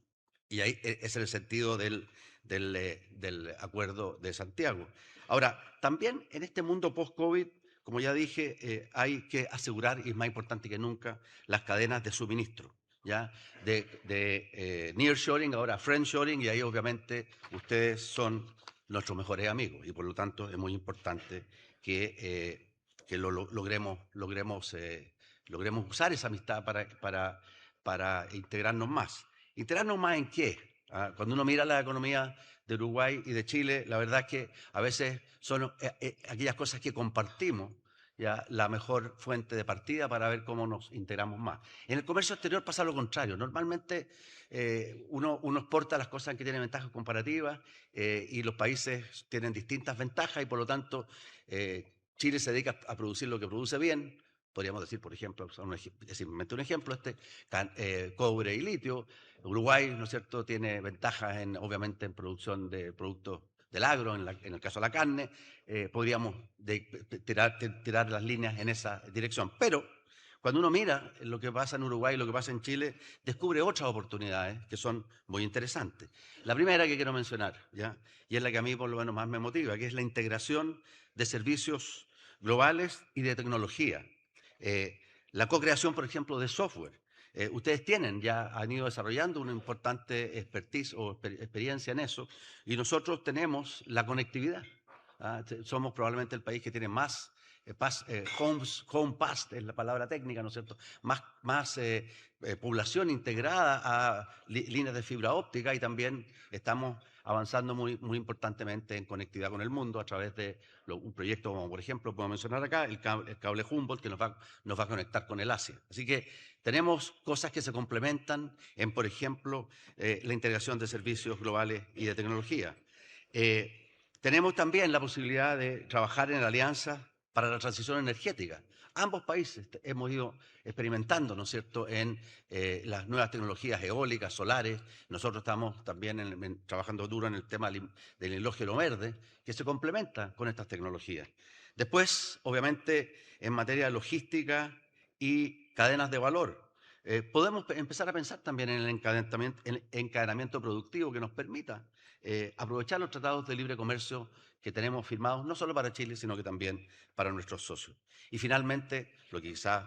Y ahí es el sentido del Acuerdo de Santiago. Ahora, también en este mundo post-COVID, como ya dije, hay que asegurar, y es más importante que nunca, las cadenas de suministro. ¿Ya? De nearshoring, ahora friendshoring, y ahí obviamente ustedes son nuestros mejores amigos y por lo tanto es muy importante que logremos usar esa amistad para integrarnos más. ¿Integrarnos más en qué? Cuando uno mira la economía de Uruguay y de Chile, la verdad es que a veces son aquellas cosas que compartimos, ya la mejor fuente de partida para ver cómo nos integramos más. En el comercio exterior pasa lo contrario. Normalmente uno exporta las cosas que tienen ventajas comparativas y los países tienen distintas ventajas y por lo tanto Chile se dedica a producir lo que produce bien. Podríamos decir, por ejemplo, simplemente un ejemplo, cobre y litio. Uruguay, ¿no es cierto?, tiene ventajas obviamente en producción de productos del agro, en el caso de la carne, podríamos tirar las líneas en esa dirección. Pero cuando uno mira lo que pasa en Uruguay y lo que pasa en Chile, descubre otras oportunidades que son muy interesantes. La primera que quiero mencionar, ¿ya? Y es la que a mí por lo menos más me motiva, que es la integración de servicios globales y de tecnología. La co-creación, por ejemplo, de software. Ustedes han ido desarrollando una importante expertise o experiencia en eso, y nosotros tenemos la conectividad. Somos probablemente el país que tiene más home passed, es la palabra técnica, ¿no es cierto? Más población integrada a líneas de fibra óptica y también estamos avanzando muy importantemente en conectividad con el mundo a través de un proyecto como, por ejemplo, puedo mencionar acá, el cable Humboldt que nos va a conectar con el Asia. Así que tenemos cosas que se complementan en, por ejemplo, la integración de servicios globales y de tecnología. Tenemos también la posibilidad de trabajar en alianzas para la transición energética. Ambos países hemos ido experimentando, ¿no es cierto?, en las nuevas tecnologías eólicas, solares. Nosotros estamos también trabajando duro en el tema del hidrógeno verde, que se complementa con estas tecnologías. Después, obviamente, en materia de logística y cadenas de valor. Podemos empezar a pensar también en el encadenamiento productivo que nos permita aprovechar los tratados de libre comercio que tenemos firmados, no solo para Chile, sino que también para nuestros socios. Y finalmente, lo que quizás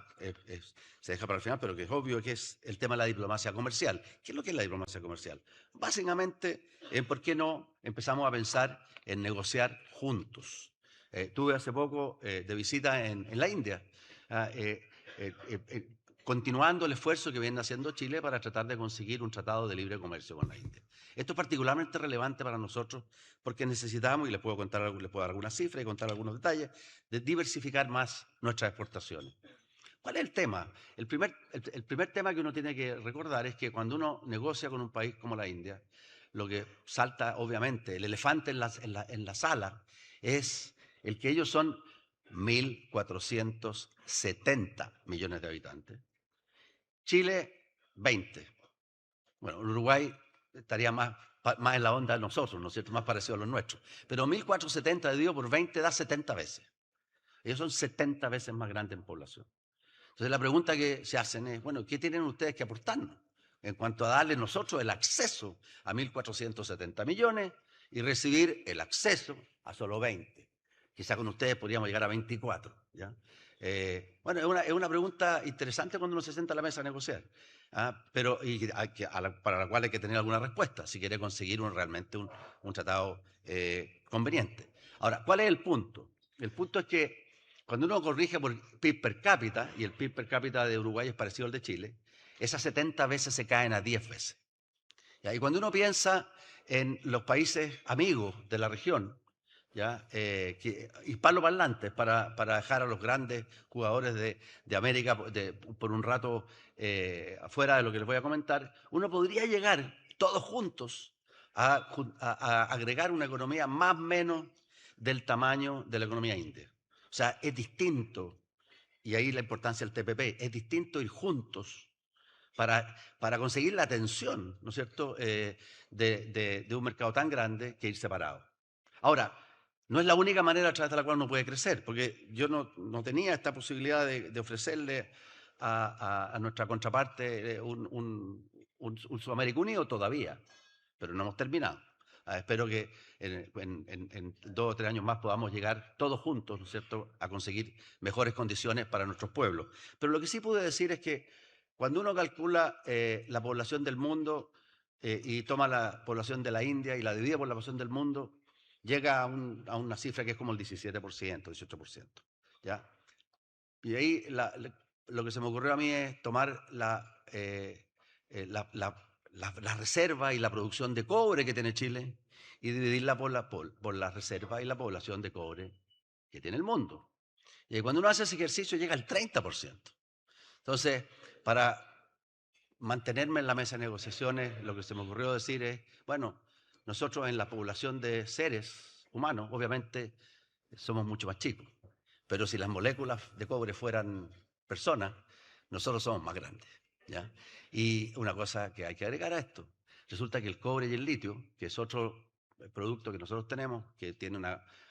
se deja para el final, pero que es obvio, que es el tema de la diplomacia comercial. ¿Qué es lo que es la diplomacia comercial? Básicamente, ¿por qué no empezamos a pensar en negociar juntos? Estuve hace poco de visita en la India. continuando el esfuerzo que viene haciendo Chile para tratar de conseguir un tratado de libre comercio con la India. Esto es particularmente relevante para nosotros porque necesitamos, y les puedo dar algunas cifras y contar algunos detalles, de diversificar más nuestras exportaciones. ¿Cuál es el tema? El primer tema que uno tiene que recordar es que cuando uno negocia con un país como la India, lo que salta, obviamente, el elefante en la sala es el que ellos son 1.470 millones de habitantes. Chile, 20. Bueno, Uruguay estaría más en la onda de nosotros, ¿no es cierto? Más parecido a los nuestros. Pero 1.470 dividido por 20 da 70 veces. Ellos son 70 veces más grandes en población. Entonces la pregunta que se hacen es, bueno, ¿qué tienen ustedes que aportarnos? En cuanto a darle nosotros el acceso a 1.470 millones y recibir el acceso a solo 20. Quizá con ustedes podríamos llegar a 24. ¿Ya? Bueno, es una pregunta interesante cuando uno se sienta a la mesa a negociar, pero para la cual hay que tener alguna respuesta si quiere conseguir realmente un tratado conveniente. Ahora, ¿cuál es el punto? El punto es que cuando uno corrige por PIB per cápita, y el PIB per cápita de Uruguay es parecido al de Chile, esas 70 veces se caen a 10 veces. ¿Ya? Y cuando uno piensa en los países amigos de la región, ¿ya? Hispanoparlantes, para dejar a los grandes jugadores de América por un rato afuera de lo que les voy a comentar, uno podría llegar todos juntos a agregar una economía más o menos del tamaño de la economía india. O sea, es distinto, y ahí la importancia del TPP, es distinto ir juntos para conseguir la atención, ¿no es cierto?, de un mercado tan grande que ir separado. Ahora, no es la única manera a través de la cual uno puede crecer, porque yo no tenía esta posibilidad de ofrecerle a nuestra contraparte un Sudamérica unido todavía, pero no hemos terminado. Espero que en 2 o 3 años más podamos llegar todos juntos, ¿no es cierto?, a conseguir mejores condiciones para nuestros pueblos. Pero lo que sí pude decir es que cuando uno calcula la población del mundo y toma la población de la India y la divide por la población del mundo, llega a una cifra que es como el 17%, 18%. ¿Ya? Y ahí lo que se me ocurrió a mí es tomar la reserva y la producción de cobre que tiene Chile y dividirla por la reserva y la población de cobre que tiene el mundo. Y cuando uno hace ese ejercicio llega al 30%. Entonces, para mantenerme en la mesa de negociaciones, lo que se me ocurrió decir es, bueno, nosotros en la población de seres humanos, obviamente, somos mucho más chicos. Pero si las moléculas de cobre fueran personas, nosotros somos más grandes. ¿Ya? Y una cosa que hay que agregar a esto, resulta que el cobre y el litio, que es otro producto que nosotros tenemos, que tiene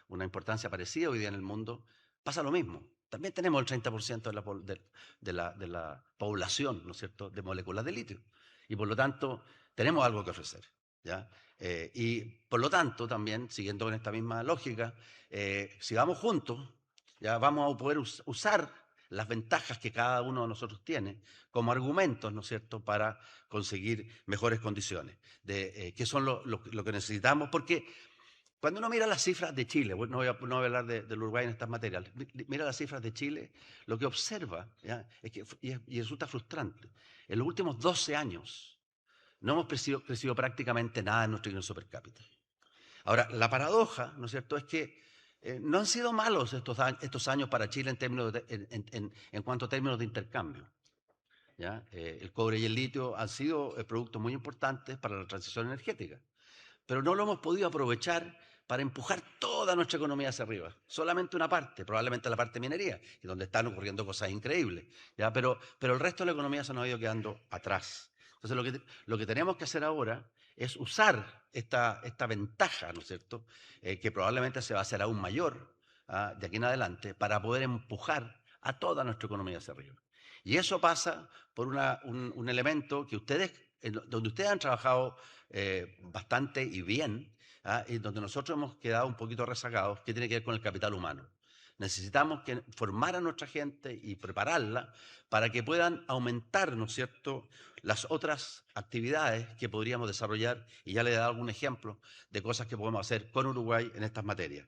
una importancia parecida hoy día en el mundo, pasa lo mismo. También tenemos el 30% de la población, ¿no es cierto?, de moléculas de litio. Y por lo tanto, tenemos algo que ofrecer. ¿Ya? Y por lo tanto, también, siguiendo con esta misma lógica, si vamos juntos, ya vamos a poder usar las ventajas que cada uno de nosotros tiene como argumentos, ¿no es cierto?, para conseguir mejores condiciones, que son lo que necesitamos, porque cuando uno mira las cifras de Chile, no voy a hablar del Uruguay en estas materias, mira las cifras de Chile, lo que observa, ¿ya?, es que, y resulta frustrante, en los últimos 12 años no hemos crecido prácticamente nada en nuestro ingreso per cápita. Ahora, la paradoja, ¿no es cierto?, es que no han sido malos estos años para Chile en cuanto a términos de intercambio. ¿Ya? El cobre y el litio han sido productos muy importantes para la transición energética, pero no lo hemos podido aprovechar para empujar toda nuestra economía hacia arriba. Solamente una parte, probablemente la parte de minería, y donde están ocurriendo cosas increíbles. ¿Ya? Pero el resto de la economía se nos ha ido quedando atrás. Entonces lo que tenemos que hacer ahora es usar esta ventaja, ¿no es cierto?, que probablemente se va a hacer aún mayor de aquí en adelante, para poder empujar a toda nuestra economía hacia arriba. Y eso pasa por un elemento que donde ustedes han trabajado bastante y bien, y donde nosotros hemos quedado un poquito rezagados, que tiene que ver con el capital humano. Necesitamos formar a nuestra gente y prepararla para que puedan aumentar, ¿no es cierto?, las otras actividades que podríamos desarrollar, y ya le he dado algún ejemplo de cosas que podemos hacer con Uruguay en estas materias.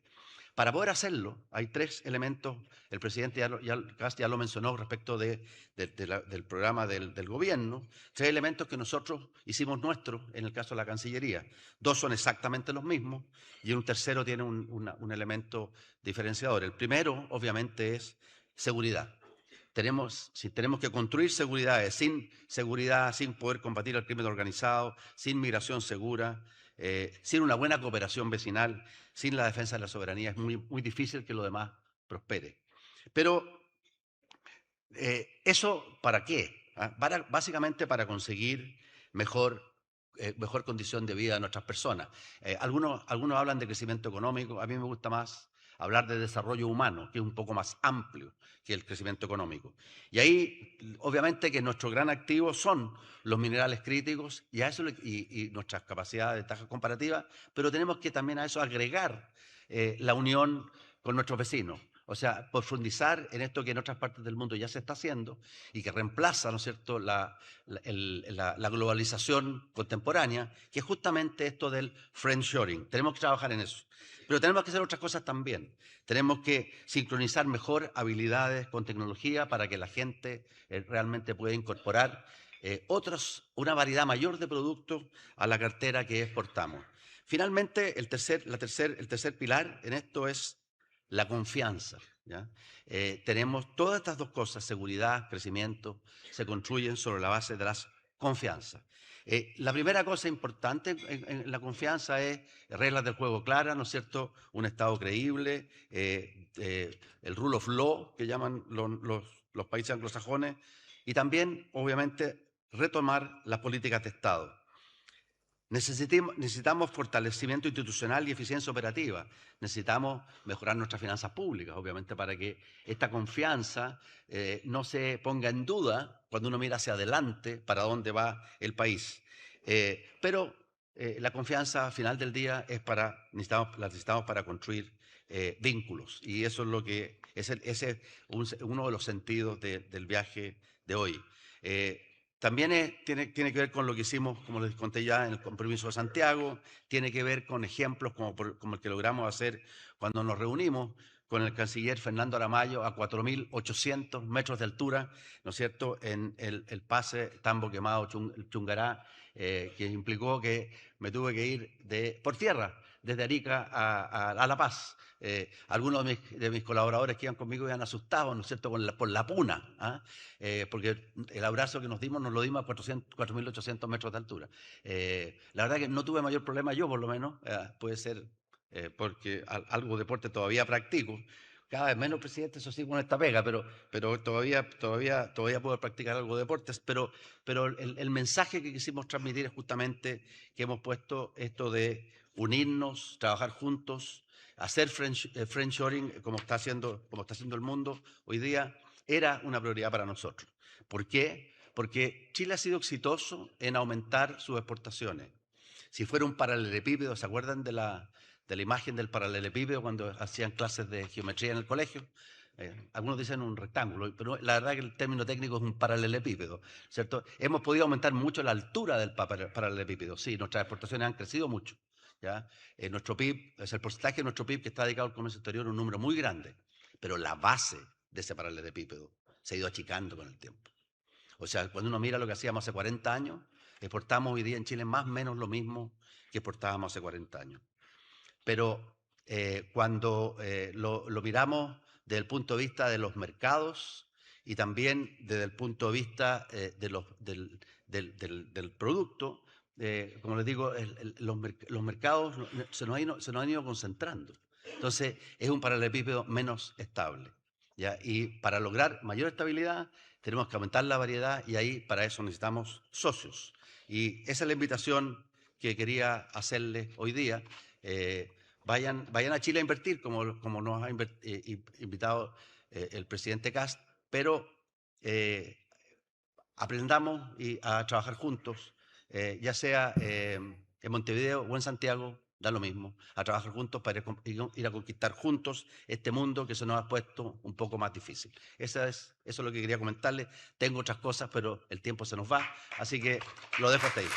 Para poder hacerlo, hay 3 elementos, el presidente ya lo mencionó respecto del programa del gobierno, 3 elementos que nosotros hicimos nuestros en el caso de la Cancillería. 2 son exactamente los mismos y un tercero tiene un elemento diferenciador. El primero, obviamente, es seguridad. Si tenemos que construir seguridades, sin seguridad, sin poder combatir el crimen organizado, sin migración segura, sin una buena cooperación vecinal, sin la defensa de la soberanía, es muy, muy difícil que lo demás prospere. Pero, ¿eso para qué? Básicamente para conseguir mejor condición de vida de nuestras personas. Algunos hablan de crecimiento económico, a mí me gusta más hablar de desarrollo humano, que es un poco más amplio que el crecimiento económico. Y ahí, obviamente, que nuestro gran activo son los minerales críticos y nuestras capacidades de taja comparativa, pero tenemos que también a eso agregar la unión con nuestros vecinos. O sea, profundizar en esto que en otras partes del mundo ya se está haciendo y que reemplaza, ¿no es cierto?, la globalización contemporánea, que es justamente esto del friendshoring. Tenemos que trabajar en eso. Pero tenemos que hacer otras cosas también. Tenemos que sincronizar mejor habilidades con tecnología para que la gente realmente pueda incorporar una variedad mayor de productos a la cartera que exportamos. Finalmente, el tercer pilar en esto es la confianza. ¿Ya? Tenemos todas estas 2 cosas, seguridad, crecimiento, se construyen sobre la base de las confianzas. La primera cosa importante en la confianza es reglas del juego claras, ¿no es cierto? Un Estado creíble, el rule of law, que llaman los países anglosajones, y también, obviamente, retomar las políticas de Estado. Necesitamos fortalecimiento institucional y eficiencia operativa. Necesitamos mejorar nuestras finanzas públicas, obviamente, para que esta confianza no se ponga en duda cuando uno mira hacia adelante para dónde va el país. Pero la confianza, al final del día, la necesitamos para construir vínculos. Y eso es lo que ese es uno de los sentidos del viaje de hoy. También tiene que ver con lo que hicimos, como les conté ya, en el compromiso de Santiago, tiene que ver con ejemplos como el que logramos hacer cuando nos reunimos con el canciller Fernando Aramayo a 4.800 metros de altura, ¿no es cierto?, en el pase Tambo Quemado Chungará, que implicó que me tuve que ir por tierra, desde Arica a La Paz. Algunos de mis colaboradores que iban conmigo iban asustados, ¿no es cierto?, por la puna, porque el abrazo que nos lo dimos a 4.800 metros de altura. La verdad que no tuve mayor problema yo, por lo menos, puede ser porque algo de deporte todavía practico. Cada vez menos, presidente, eso sí, con esta pega, pero todavía puedo practicar algo de deportes. Pero el mensaje que quisimos transmitir es justamente que hemos puesto esto de unirnos, trabajar juntos, hacer friendshoring como está haciendo el mundo hoy día, era una prioridad para nosotros. ¿Por qué? Porque Chile ha sido exitoso en aumentar sus exportaciones. Si fuera un paralelepípedo, ¿se acuerdan de la imagen del paralelepípedo cuando hacían clases de geometría en el colegio? Algunos dicen un rectángulo, pero la verdad que el término técnico es un paralelepípedo, ¿cierto? Hemos podido aumentar mucho la altura del paralelepípedo. Sí, nuestras exportaciones han crecido mucho. ¿Ya? Nuestro PIB, es el porcentaje de nuestro PIB que está dedicado al comercio exterior, un número muy grande, pero la base de ese paralelepípedo se ha ido achicando con el tiempo. O sea, cuando uno mira lo que hacíamos hace 40 años, exportamos hoy día en Chile más o menos lo mismo que exportábamos hace 40 años. Pero cuando lo miramos desde el punto de vista de los mercados y también desde el punto de vista del producto, como les digo, los mercados se nos han ido concentrando. Entonces, es un paralelepípedo menos estable, ¿ya? Y para lograr mayor estabilidad, tenemos que aumentar la variedad y ahí para eso necesitamos socios. Y esa es la invitación que quería hacerles hoy día. Vayan a Chile a invertir, como nos ha invitado el presidente Kast, pero aprendamos a trabajar juntos. Ya sea en Montevideo o en Santiago, da lo mismo, a trabajar juntos para ir a conquistar juntos este mundo que se nos ha puesto un poco más difícil. Eso es lo que quería comentarles. Tengo otras cosas, pero el tiempo se nos va, así que lo dejo hasta ahí.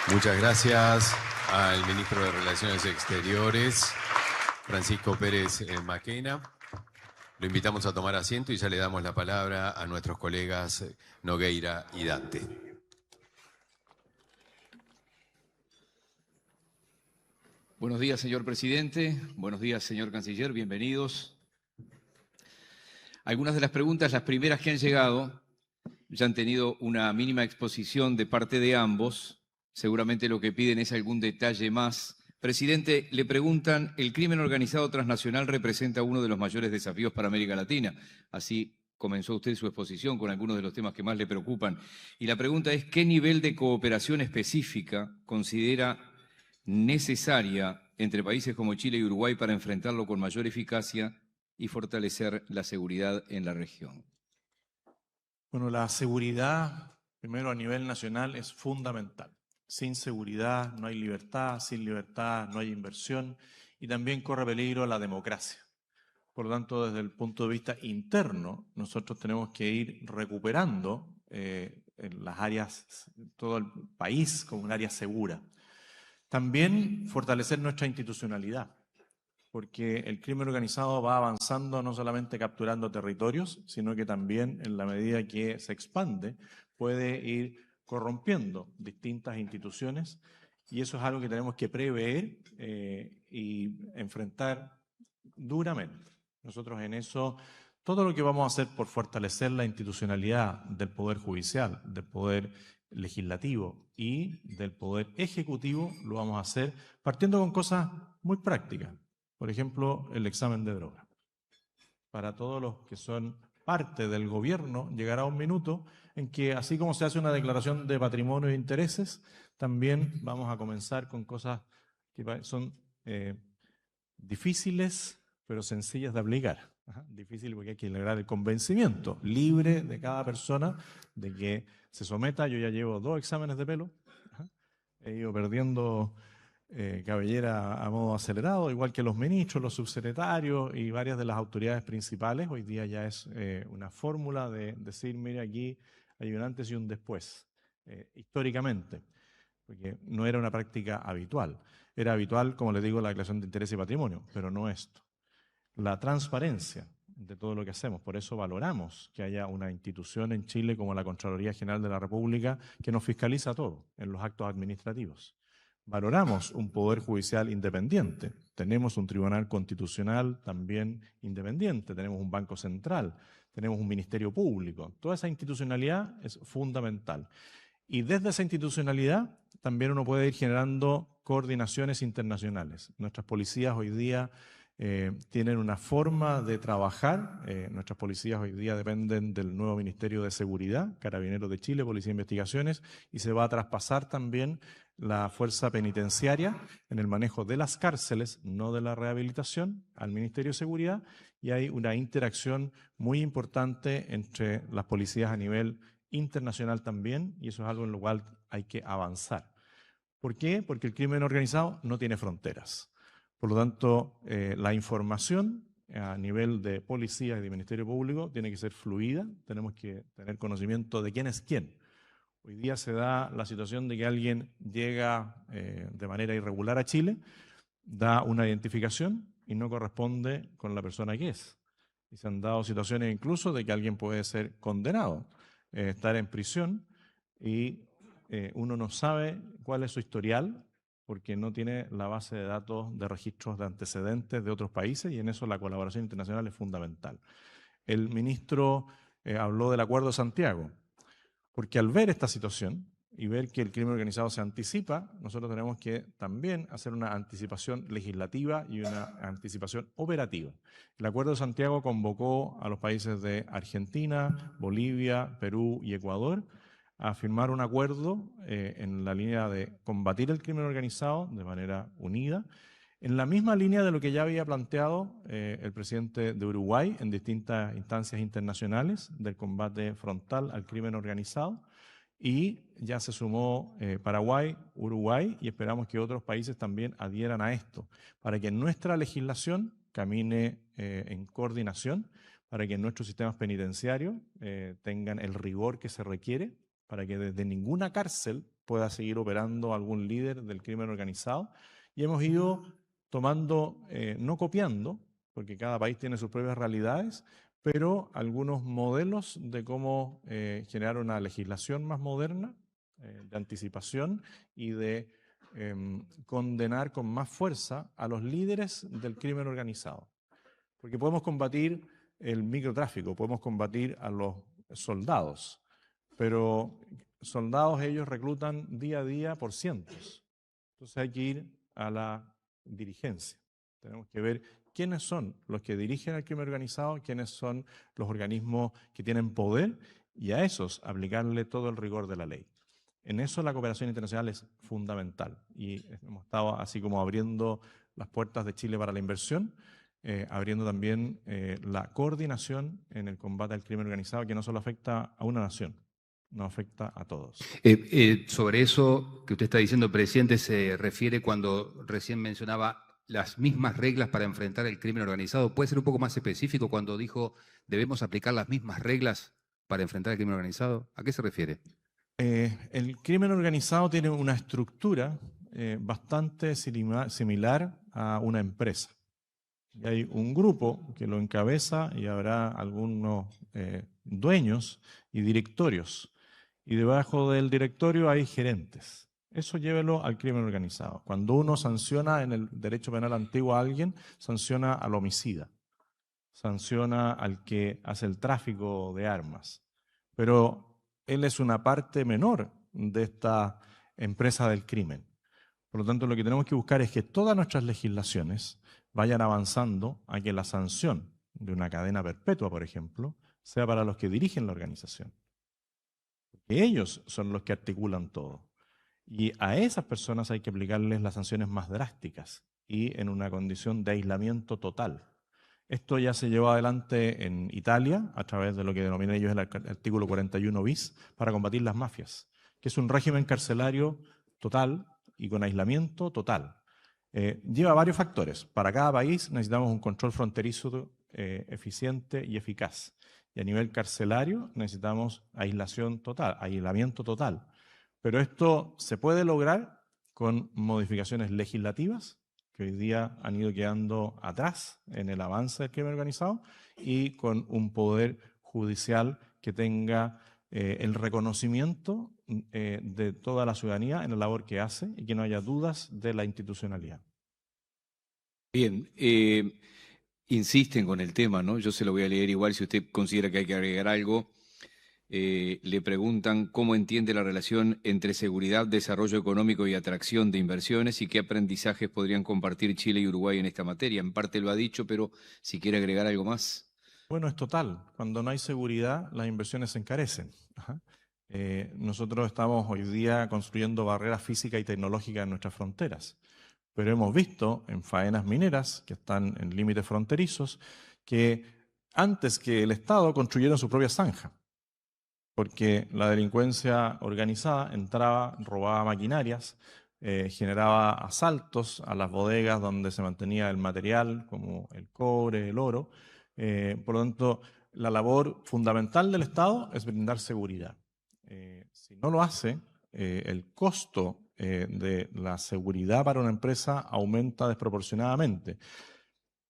Muchas gracias al ministro de Relaciones Exteriores. Francisco Pérez Maquena. Lo invitamos a tomar asiento y ya le damos la palabra a nuestros colegas Nogueira y Dante. Buenos días, señor presidente. Buenos días, señor canciller. Bienvenidos. Algunas de las preguntas, las primeras que han llegado, ya han tenido una mínima exposición de parte de ambos. Seguramente lo que piden es algún detalle más. Presidente, le preguntan, el crimen organizado transnacional representa uno de los mayores desafíos para América Latina. Así comenzó usted su exposición con algunos de los temas que más le preocupan. Y la pregunta es, ¿qué nivel de cooperación específica considera necesaria entre países como Chile y Uruguay para enfrentarlo con mayor eficacia y fortalecer la seguridad en la región? Bueno, la seguridad, primero a nivel nacional, es fundamental. Sin seguridad no hay libertad, sin libertad no hay inversión y también corre peligro la democracia. Por lo tanto, desde el punto de vista interno, nosotros tenemos que ir recuperando en las áreas, todo el país como un área segura. También fortalecer nuestra institucionalidad, porque el crimen organizado va avanzando no solamente capturando territorios, sino que también en la medida que se expande puede ir corrompiendo distintas instituciones y eso es algo que tenemos que prever y enfrentar duramente. Nosotros en eso, todo lo que vamos a hacer por fortalecer la institucionalidad del Poder Judicial, del Poder Legislativo y del Poder Ejecutivo, lo vamos a hacer partiendo con cosas muy prácticas. Por ejemplo, el examen de droga. Para todos los que son parte del gobierno, llegará un minuto en que, así como se hace una declaración de patrimonio e intereses, también vamos a comenzar con cosas que son difíciles, pero sencillas de aplicar. Difícil porque hay que lograr el convencimiento libre de cada persona de que se someta. Yo ya llevo 2 exámenes de pelo, he ido perdiendo cabellera a modo acelerado, igual que los ministros, los subsecretarios y varias de las autoridades principales. Hoy día ya es una fórmula de decir, mire, aquí hay un antes y un después, históricamente, porque no era una práctica habitual. Era habitual, como les digo, la declaración de interés y patrimonio, pero no esto. La transparencia de todo lo que hacemos. Por eso valoramos que haya una institución en Chile como la Contraloría General de la República que nos fiscaliza todo en los actos administrativos. Valoramos un poder judicial independiente. Tenemos un tribunal constitucional también independiente. Tenemos un banco central. Tenemos un ministerio público. Toda esa institucionalidad es fundamental. Y desde esa institucionalidad también uno puede ir generando coordinaciones internacionales. Nuestras policías hoy día tienen una forma de trabajar. Nuestras policías hoy día dependen del nuevo Ministerio de Seguridad, Carabineros de Chile, Policía de Investigaciones, y se va a traspasar también la fuerza penitenciaria en el manejo de las cárceles, no de la rehabilitación, al Ministerio de Seguridad, y hay una interacción muy importante entre las policías a nivel internacional también, y eso es algo en lo cual hay que avanzar. ¿Por qué? Porque el crimen organizado no tiene fronteras. Por lo tanto, la información a nivel de policía y de Ministerio Público tiene que ser fluida, tenemos que tener conocimiento de quién es quién. Hoy día se da la situación de que alguien llega de manera irregular a Chile, da una identificación y no corresponde con la persona que es. Y se han dado situaciones incluso de que alguien puede ser condenado, estar en prisión y uno no sabe cuál es su historial porque no tiene la base de datos de registros de antecedentes de otros países y en eso la colaboración internacional es fundamental. El ministro habló del Acuerdo de Santiago, porque al ver esta situación y ver que el crimen organizado se anticipa, nosotros tenemos que también hacer una anticipación legislativa y una anticipación operativa. El Acuerdo de Santiago convocó a los países de Argentina, Bolivia, Perú y Ecuador a firmar un acuerdo en la línea de combatir el crimen organizado de manera unida, en la misma línea de lo que ya había planteado el presidente de Uruguay en distintas instancias internacionales del combate frontal al crimen organizado, y ya se sumó Paraguay, Uruguay, y esperamos que otros países también adhieran a esto, para que nuestra legislación camine en coordinación, para que nuestros sistemas penitenciarios tengan el rigor que se requiere, para que desde ninguna cárcel pueda seguir operando algún líder del crimen organizado. Y hemos ido tomando, no copiando, porque cada país tiene sus propias realidades, pero algunos modelos de cómo generar una legislación más moderna, de anticipación y de condenar con más fuerza a los líderes del crimen organizado. Porque podemos combatir el microtráfico, podemos combatir a los soldados, pero soldados ellos reclutan día a día por cientos. Entonces hay que ir a la dirigencia. Tenemos que ver quiénes son los que dirigen el crimen organizado, quiénes son los organismos que tienen poder y a esos aplicarle todo el rigor de la ley. En eso la cooperación internacional es fundamental y hemos estado así como abriendo las puertas de Chile para la inversión, abriendo también la coordinación en el combate al crimen organizado que no solo afecta a una nación, no afecta a todos. Sobre eso que usted está diciendo, presidente, se refiere cuando recién mencionaba las mismas reglas para enfrentar el crimen organizado. ¿Puede ser un poco más específico cuando dijo debemos aplicar las mismas reglas para enfrentar el crimen organizado? ¿A qué se refiere? El crimen organizado tiene una estructura bastante similar a una empresa. Y hay un grupo que lo encabeza y habrá algunos dueños y directorios. Y debajo del directorio hay gerentes. Eso llévelo al crimen organizado. Cuando uno sanciona en el derecho penal antiguo a alguien, sanciona al homicida, sanciona al que hace el tráfico de armas. Pero él es una parte menor de esta empresa del crimen. Por lo tanto, lo que tenemos que buscar es que todas nuestras legislaciones vayan avanzando a que la sanción de una cadena perpetua, por ejemplo, sea para los que dirigen la organización. Porque ellos son los que articulan todo. Y a esas personas hay que aplicarles las sanciones más drásticas y en una condición de aislamiento total. Esto ya se llevó adelante en Italia a través de lo que denominan ellos el artículo 41 bis para combatir las mafias, que es un régimen carcelario total y con aislamiento total. Lleva varios factores. Para cada país necesitamos un control fronterizo eficiente y eficaz. Y a nivel carcelario necesitamos aislamiento total. Pero esto se puede lograr con modificaciones legislativas que hoy día han ido quedando atrás en el avance del crimen organizado y con un poder judicial que tenga el reconocimiento de toda la ciudadanía en la labor que hace y que no haya dudas de la institucionalidad. Bien, insisten con el tema, ¿no? Yo se lo voy a leer igual si usted considera que hay que agregar algo. Le preguntan cómo entiende la relación entre seguridad, desarrollo económico y atracción de inversiones y qué aprendizajes podrían compartir Chile y Uruguay en esta materia. En parte lo ha dicho, pero si quiere agregar algo más. Bueno, es total. Cuando no hay seguridad, las inversiones se encarecen. Nosotros estamos hoy día construyendo barreras físicas y tecnológicas en nuestras fronteras, pero hemos visto en faenas mineras que están en límites fronterizos que antes que el Estado construyeron su propia zanja, porque la delincuencia organizada entraba, robaba maquinarias, generaba asaltos a las bodegas donde se mantenía el material, como el cobre, el oro. Por lo tanto, la labor fundamental del Estado es brindar seguridad. Si no lo hace, el costo de la seguridad para una empresa aumenta desproporcionadamente.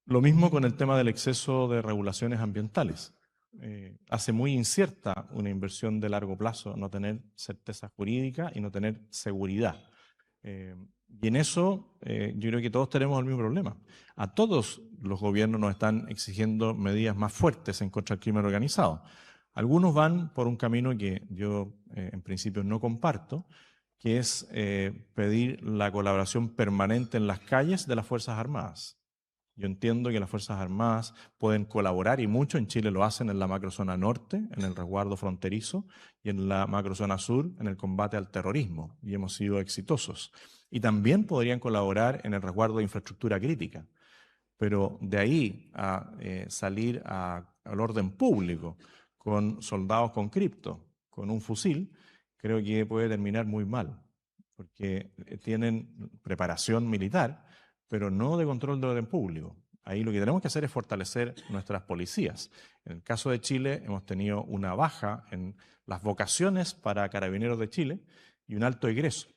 Lo mismo con el tema del exceso de regulaciones ambientales. Hace muy incierta una inversión de largo plazo, no tener certeza jurídica y no tener seguridad. Y en eso yo creo que todos tenemos el mismo problema. A todos los gobiernos nos están exigiendo medidas más fuertes en contra del crimen organizado. Algunos van por un camino que yo en principio no comparto, que es pedir la colaboración permanente en las calles de las Fuerzas Armadas. Yo entiendo que las Fuerzas Armadas pueden colaborar, y mucho en Chile lo hacen en la macrozona norte, en el resguardo fronterizo, y en la macrozona sur, en el combate al terrorismo, y hemos sido exitosos. Y también podrían colaborar en el resguardo de infraestructura crítica. Pero de ahí a salir al orden público con soldados con cripto, con un fusil, creo que puede terminar muy mal, porque tienen preparación militar, pero no de control de orden público. Ahí lo que tenemos que hacer es fortalecer nuestras policías. En el caso de Chile hemos tenido una baja en las vocaciones para carabineros de Chile y un alto egreso.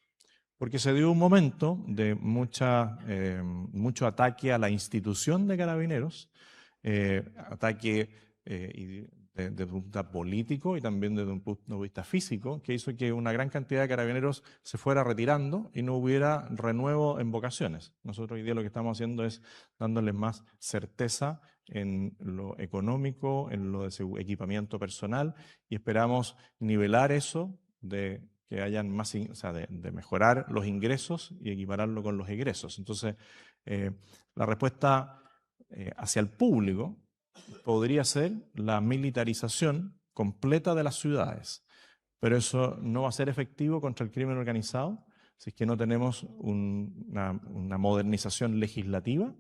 porque se dio un momento de mucho ataque a la institución de Carabineros, ataque desde un punto de vista político y también desde un punto de vista físico, que hizo que una gran cantidad de carabineros se fuera retirando y no hubiera renuevo en vocaciones. Nosotros hoy día lo que estamos haciendo es dándoles más certeza en lo económico, en lo de equipamiento personal, y esperamos nivelar eso de que hayan más, o sea, de mejorar los ingresos y equipararlo con los egresos. Entonces, la respuesta hacia el público podría ser la militarización completa de las ciudades, pero eso no va a ser efectivo contra el crimen organizado si es que no tenemos una modernización legislativa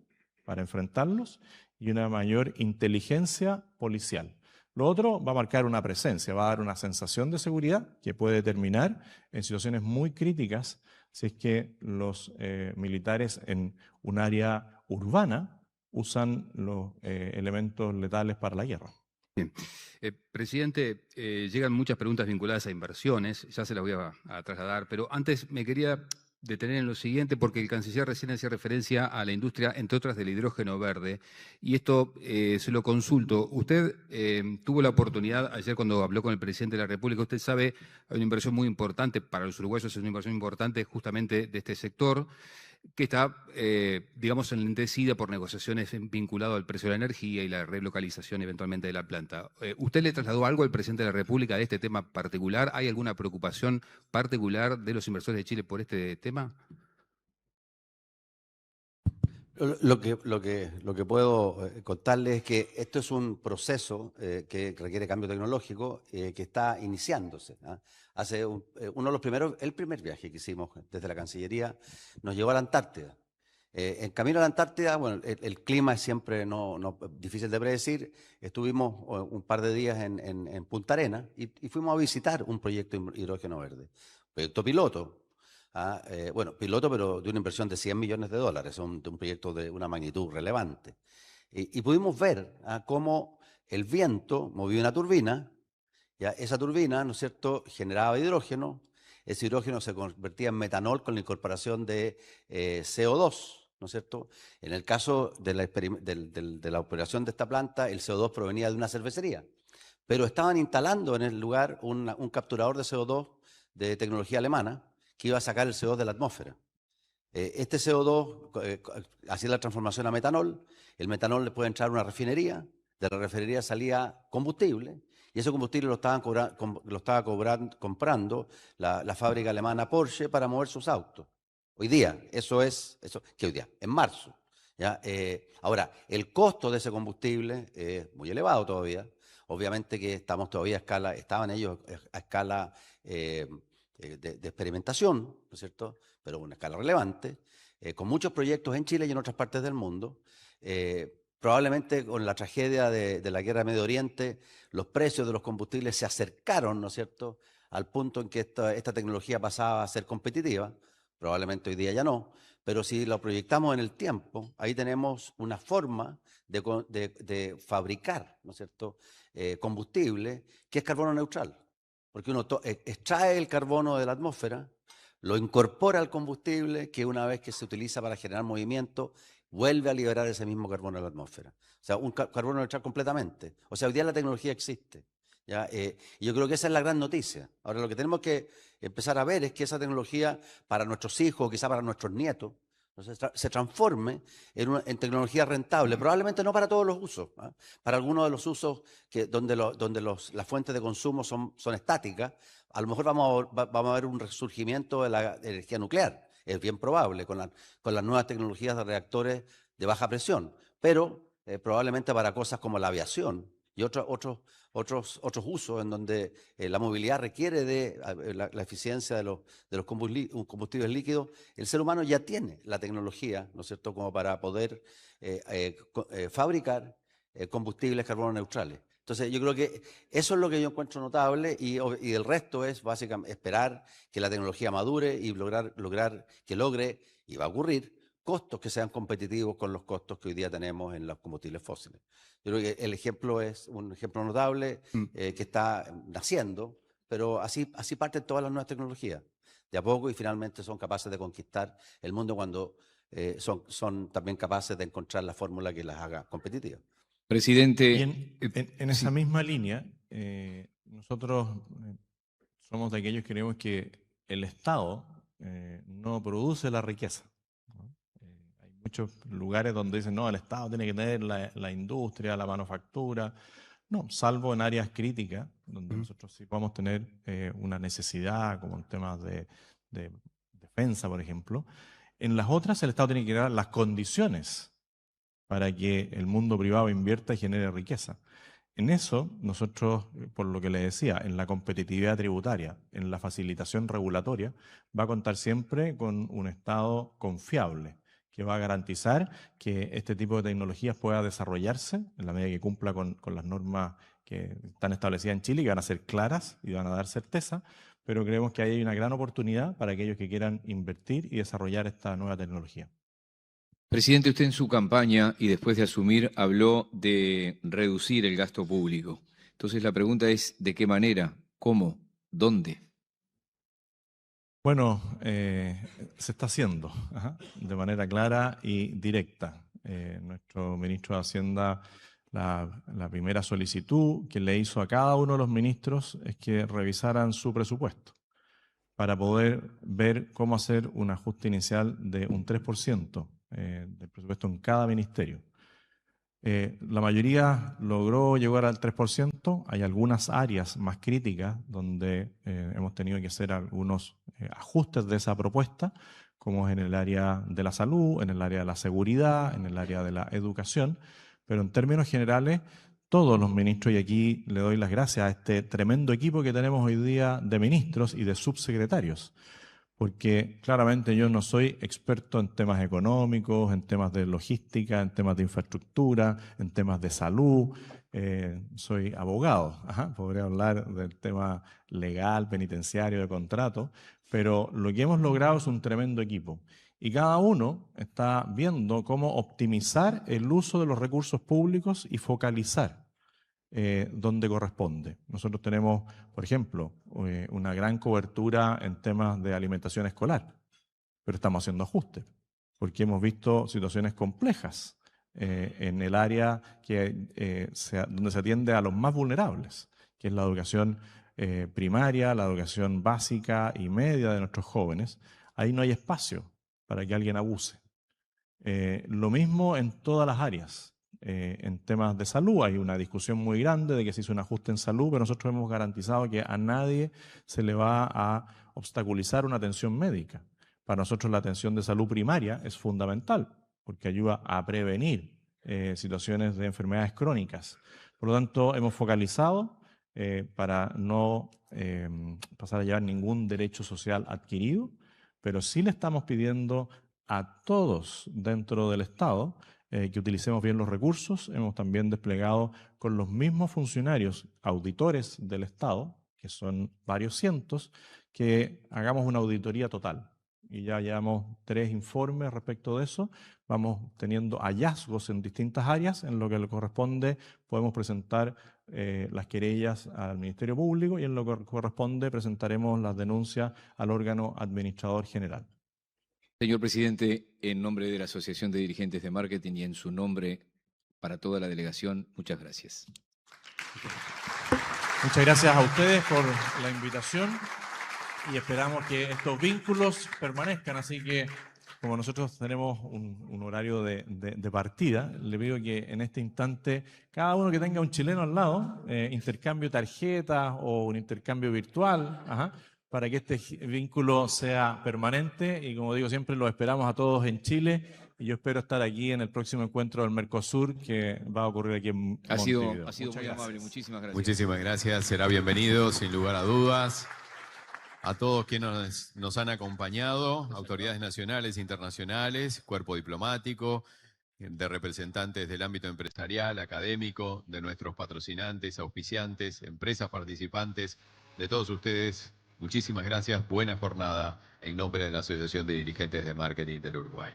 para enfrentarlos y una mayor inteligencia policial. Lo otro va a marcar una presencia, va a dar una sensación de seguridad que puede terminar en situaciones muy críticas si es que los militares en un área urbana usan los elementos letales para la guerra. Bien. Presidente, llegan muchas preguntas vinculadas a inversiones, ya se las voy a trasladar, pero antes me quería detener en lo siguiente, porque el canciller recién hacía referencia a la industria, entre otras, del hidrógeno verde, y esto se lo consulto. Usted tuvo la oportunidad, ayer cuando habló con el presidente de la República, usted sabe, hay una inversión muy importante, para los uruguayos es una inversión importante justamente de este sector, que está, digamos, enlentecida por negociaciones vinculadas al precio de la energía y la relocalización eventualmente de la planta. ¿Usted le trasladó algo al presidente de la República de este tema particular? ¿Hay alguna preocupación particular de los inversores de Chile por este tema? Lo que puedo contarles es que esto es un proceso que requiere cambio tecnológico que está iniciándose. Hace uno de los primeros, el primer viaje que hicimos desde la Cancillería nos llevó a la Antártida. En camino a la Antártida, bueno, el clima es siempre difícil de predecir. Estuvimos un par de días en Punta Arenas y fuimos a visitar un proyecto de hidrógeno verde, proyecto piloto. Bueno, piloto, pero de una inversión de $100 millones, de un proyecto de una magnitud relevante. Y pudimos ver cómo el viento movía una turbina, ya esa turbina, ¿no es cierto?, generaba hidrógeno, ese hidrógeno se convertía en metanol con la incorporación de CO2, ¿no es cierto? En el caso de la operación de esta planta, el CO2 provenía de una cervecería, pero estaban instalando en el lugar un capturador de CO2 de tecnología alemana, que iba a sacar el CO2 de la atmósfera. Este CO2 hacía la transformación a metanol, el metanol le puede entrar a una refinería, de la refinería salía combustible, y ese combustible lo estaba comprando la fábrica alemana Porsche para mover sus autos. Hoy día, ¿qué hoy día? En marzo. ¿Ya? Ahora, el costo de ese combustible es muy elevado todavía. Obviamente que estaban ellos a escala de experimentación, ¿no es cierto?, pero a una escala relevante, con muchos proyectos en Chile y en otras partes del mundo. Probablemente con la tragedia de la guerra de Medio Oriente, los precios de los combustibles se acercaron, ¿no es cierto?, al punto en que esta tecnología pasaba a ser competitiva. Probablemente hoy día ya no, pero si lo proyectamos en el tiempo, ahí tenemos una forma de fabricar, ¿no es cierto?, combustible que es carbono neutral. Porque uno extrae el carbono de la atmósfera, lo incorpora al combustible, que una vez que se utiliza para generar movimiento, vuelve a liberar ese mismo carbono de la atmósfera. O sea, un carbono neutral completamente. O sea, hoy día la tecnología existe. ¿Ya? Y yo creo que esa es la gran noticia. Ahora, lo que tenemos que empezar a ver es que esa tecnología para nuestros hijos, quizá para nuestros nietos, se transforme en tecnología rentable, probablemente no para todos los usos, para algunos de los usos donde las fuentes de consumo son estáticas. A lo mejor vamos a ver un resurgimiento de la energía nuclear, es bien probable, con las nuevas tecnologías de reactores de baja presión, pero probablemente para cosas como la aviación y otros usos en donde la movilidad requiere de la eficiencia de los combustibles líquidos, el ser humano ya tiene la tecnología, ¿no es cierto?, como para poder fabricar combustibles carbono neutrales. Entonces, yo creo que eso es lo que yo encuentro notable y el resto es básicamente esperar que la tecnología madure y lograr que logre, y va a ocurrir, costos que sean competitivos con los costos que hoy día tenemos en los combustibles fósiles. Yo creo que el ejemplo es un ejemplo notable que está naciendo, pero así parten todas las nuevas tecnologías. de a poco y finalmente son capaces de conquistar el mundo cuando son también capaces de encontrar la fórmula que las haga competitivas. Presidente, Y en esa misma línea, nosotros somos de aquellos que creemos que el Estado no produce la riqueza, ¿no? Hay muchos lugares donde dicen, no, el Estado tiene que tener la industria, la manufactura. No, salvo en áreas críticas, donde nosotros sí podemos tener una necesidad, como en temas de defensa, por ejemplo. En las otras, el Estado tiene que crear las condiciones para que el mundo privado invierta y genere riqueza. En eso, nosotros, por lo que le decía, en la competitividad tributaria, en la facilitación regulatoria, va a contar siempre con un Estado confiable, que va a garantizar que este tipo de tecnologías pueda desarrollarse en la medida que cumpla con las normas que están establecidas en Chile, que van a ser claras y van a dar certeza, pero creemos que ahí hay una gran oportunidad para aquellos que quieran invertir y desarrollar esta nueva tecnología. presidente, usted en su campaña y después de asumir habló de reducir el gasto público. Entonces la pregunta es, ¿de qué manera? ¿Cómo? ¿Dónde? Bueno, se está haciendo de manera clara y directa. Nuestro ministro de Hacienda, la primera solicitud que le hizo a cada uno de los ministros es que revisaran su presupuesto para poder ver cómo hacer un ajuste inicial de un 3% del presupuesto en cada ministerio. La mayoría logró llegar al 3%. Hay algunas áreas más críticas donde hemos tenido que hacer algunos ajustes de esa propuesta, como es en el área de la salud, en el área de la seguridad, en el área de la educación. Pero en términos generales, todos los ministros, y aquí le doy las gracias a este tremendo equipo que tenemos hoy día de ministros y de subsecretarios, porque claramente yo no soy experto en temas económicos, en temas de logística, en temas de infraestructura, en temas de salud. Soy abogado, podría hablar del tema legal, penitenciario, de contrato, pero lo que hemos logrado es un tremendo equipo. Y cada uno está viendo cómo optimizar el uso de los recursos públicos y focalizar donde corresponde. Nosotros tenemos, por ejemplo, una gran cobertura en temas de alimentación escolar, pero estamos haciendo ajustes, porque hemos visto situaciones complejas en el área donde se atiende a los más vulnerables, que es la educación primaria, la educación básica y media de nuestros jóvenes. Ahí no hay espacio para que alguien abuse. Lo mismo en todas las áreas. En temas de salud hay una discusión muy grande de que se hizo un ajuste en salud, pero nosotros hemos garantizado que a nadie se le va a obstaculizar una atención médica. Para nosotros la atención de salud primaria es fundamental porque ayuda a prevenir situaciones de enfermedades crónicas. Por lo tanto, hemos focalizado para no pasar a llevar ningún derecho social adquirido, pero sí le estamos pidiendo a todos dentro del Estado que utilicemos bien los recursos. Hemos también desplegado con los mismos funcionarios auditores del Estado, que son varios cientos, que hagamos una auditoría total. Y ya llevamos 3 informes respecto de eso. Vamos teniendo hallazgos en distintas áreas. En lo que le corresponde podemos presentar las querellas al Ministerio Público y en lo que corresponde presentaremos las denuncias al órgano administrador general. Señor presidente, en nombre de la Asociación de Dirigentes de Marketing y en su nombre para toda la delegación, muchas gracias. Muchas gracias a ustedes por la invitación y esperamos que estos vínculos permanezcan. Así que, como nosotros tenemos un horario de partida, le pido que en este instante cada uno que tenga un chileno al lado, intercambio tarjetas o un intercambio virtual, para que este vínculo sea permanente y, como digo siempre, los esperamos a todos en Chile y yo espero estar aquí en el próximo encuentro del Mercosur que va a ocurrir aquí en Montevideo. Ha sido muy amable, muchísimas gracias. Muchísimas gracias, será bienvenido sin lugar a dudas. A todos quienes nos han acompañado, autoridades nacionales e internacionales, cuerpo diplomático, de representantes del ámbito empresarial, académico, de nuestros patrocinantes, auspiciantes, empresas participantes, de todos ustedes. Muchísimas gracias, buena jornada en nombre de la Asociación de Dirigentes de Marketing del Uruguay.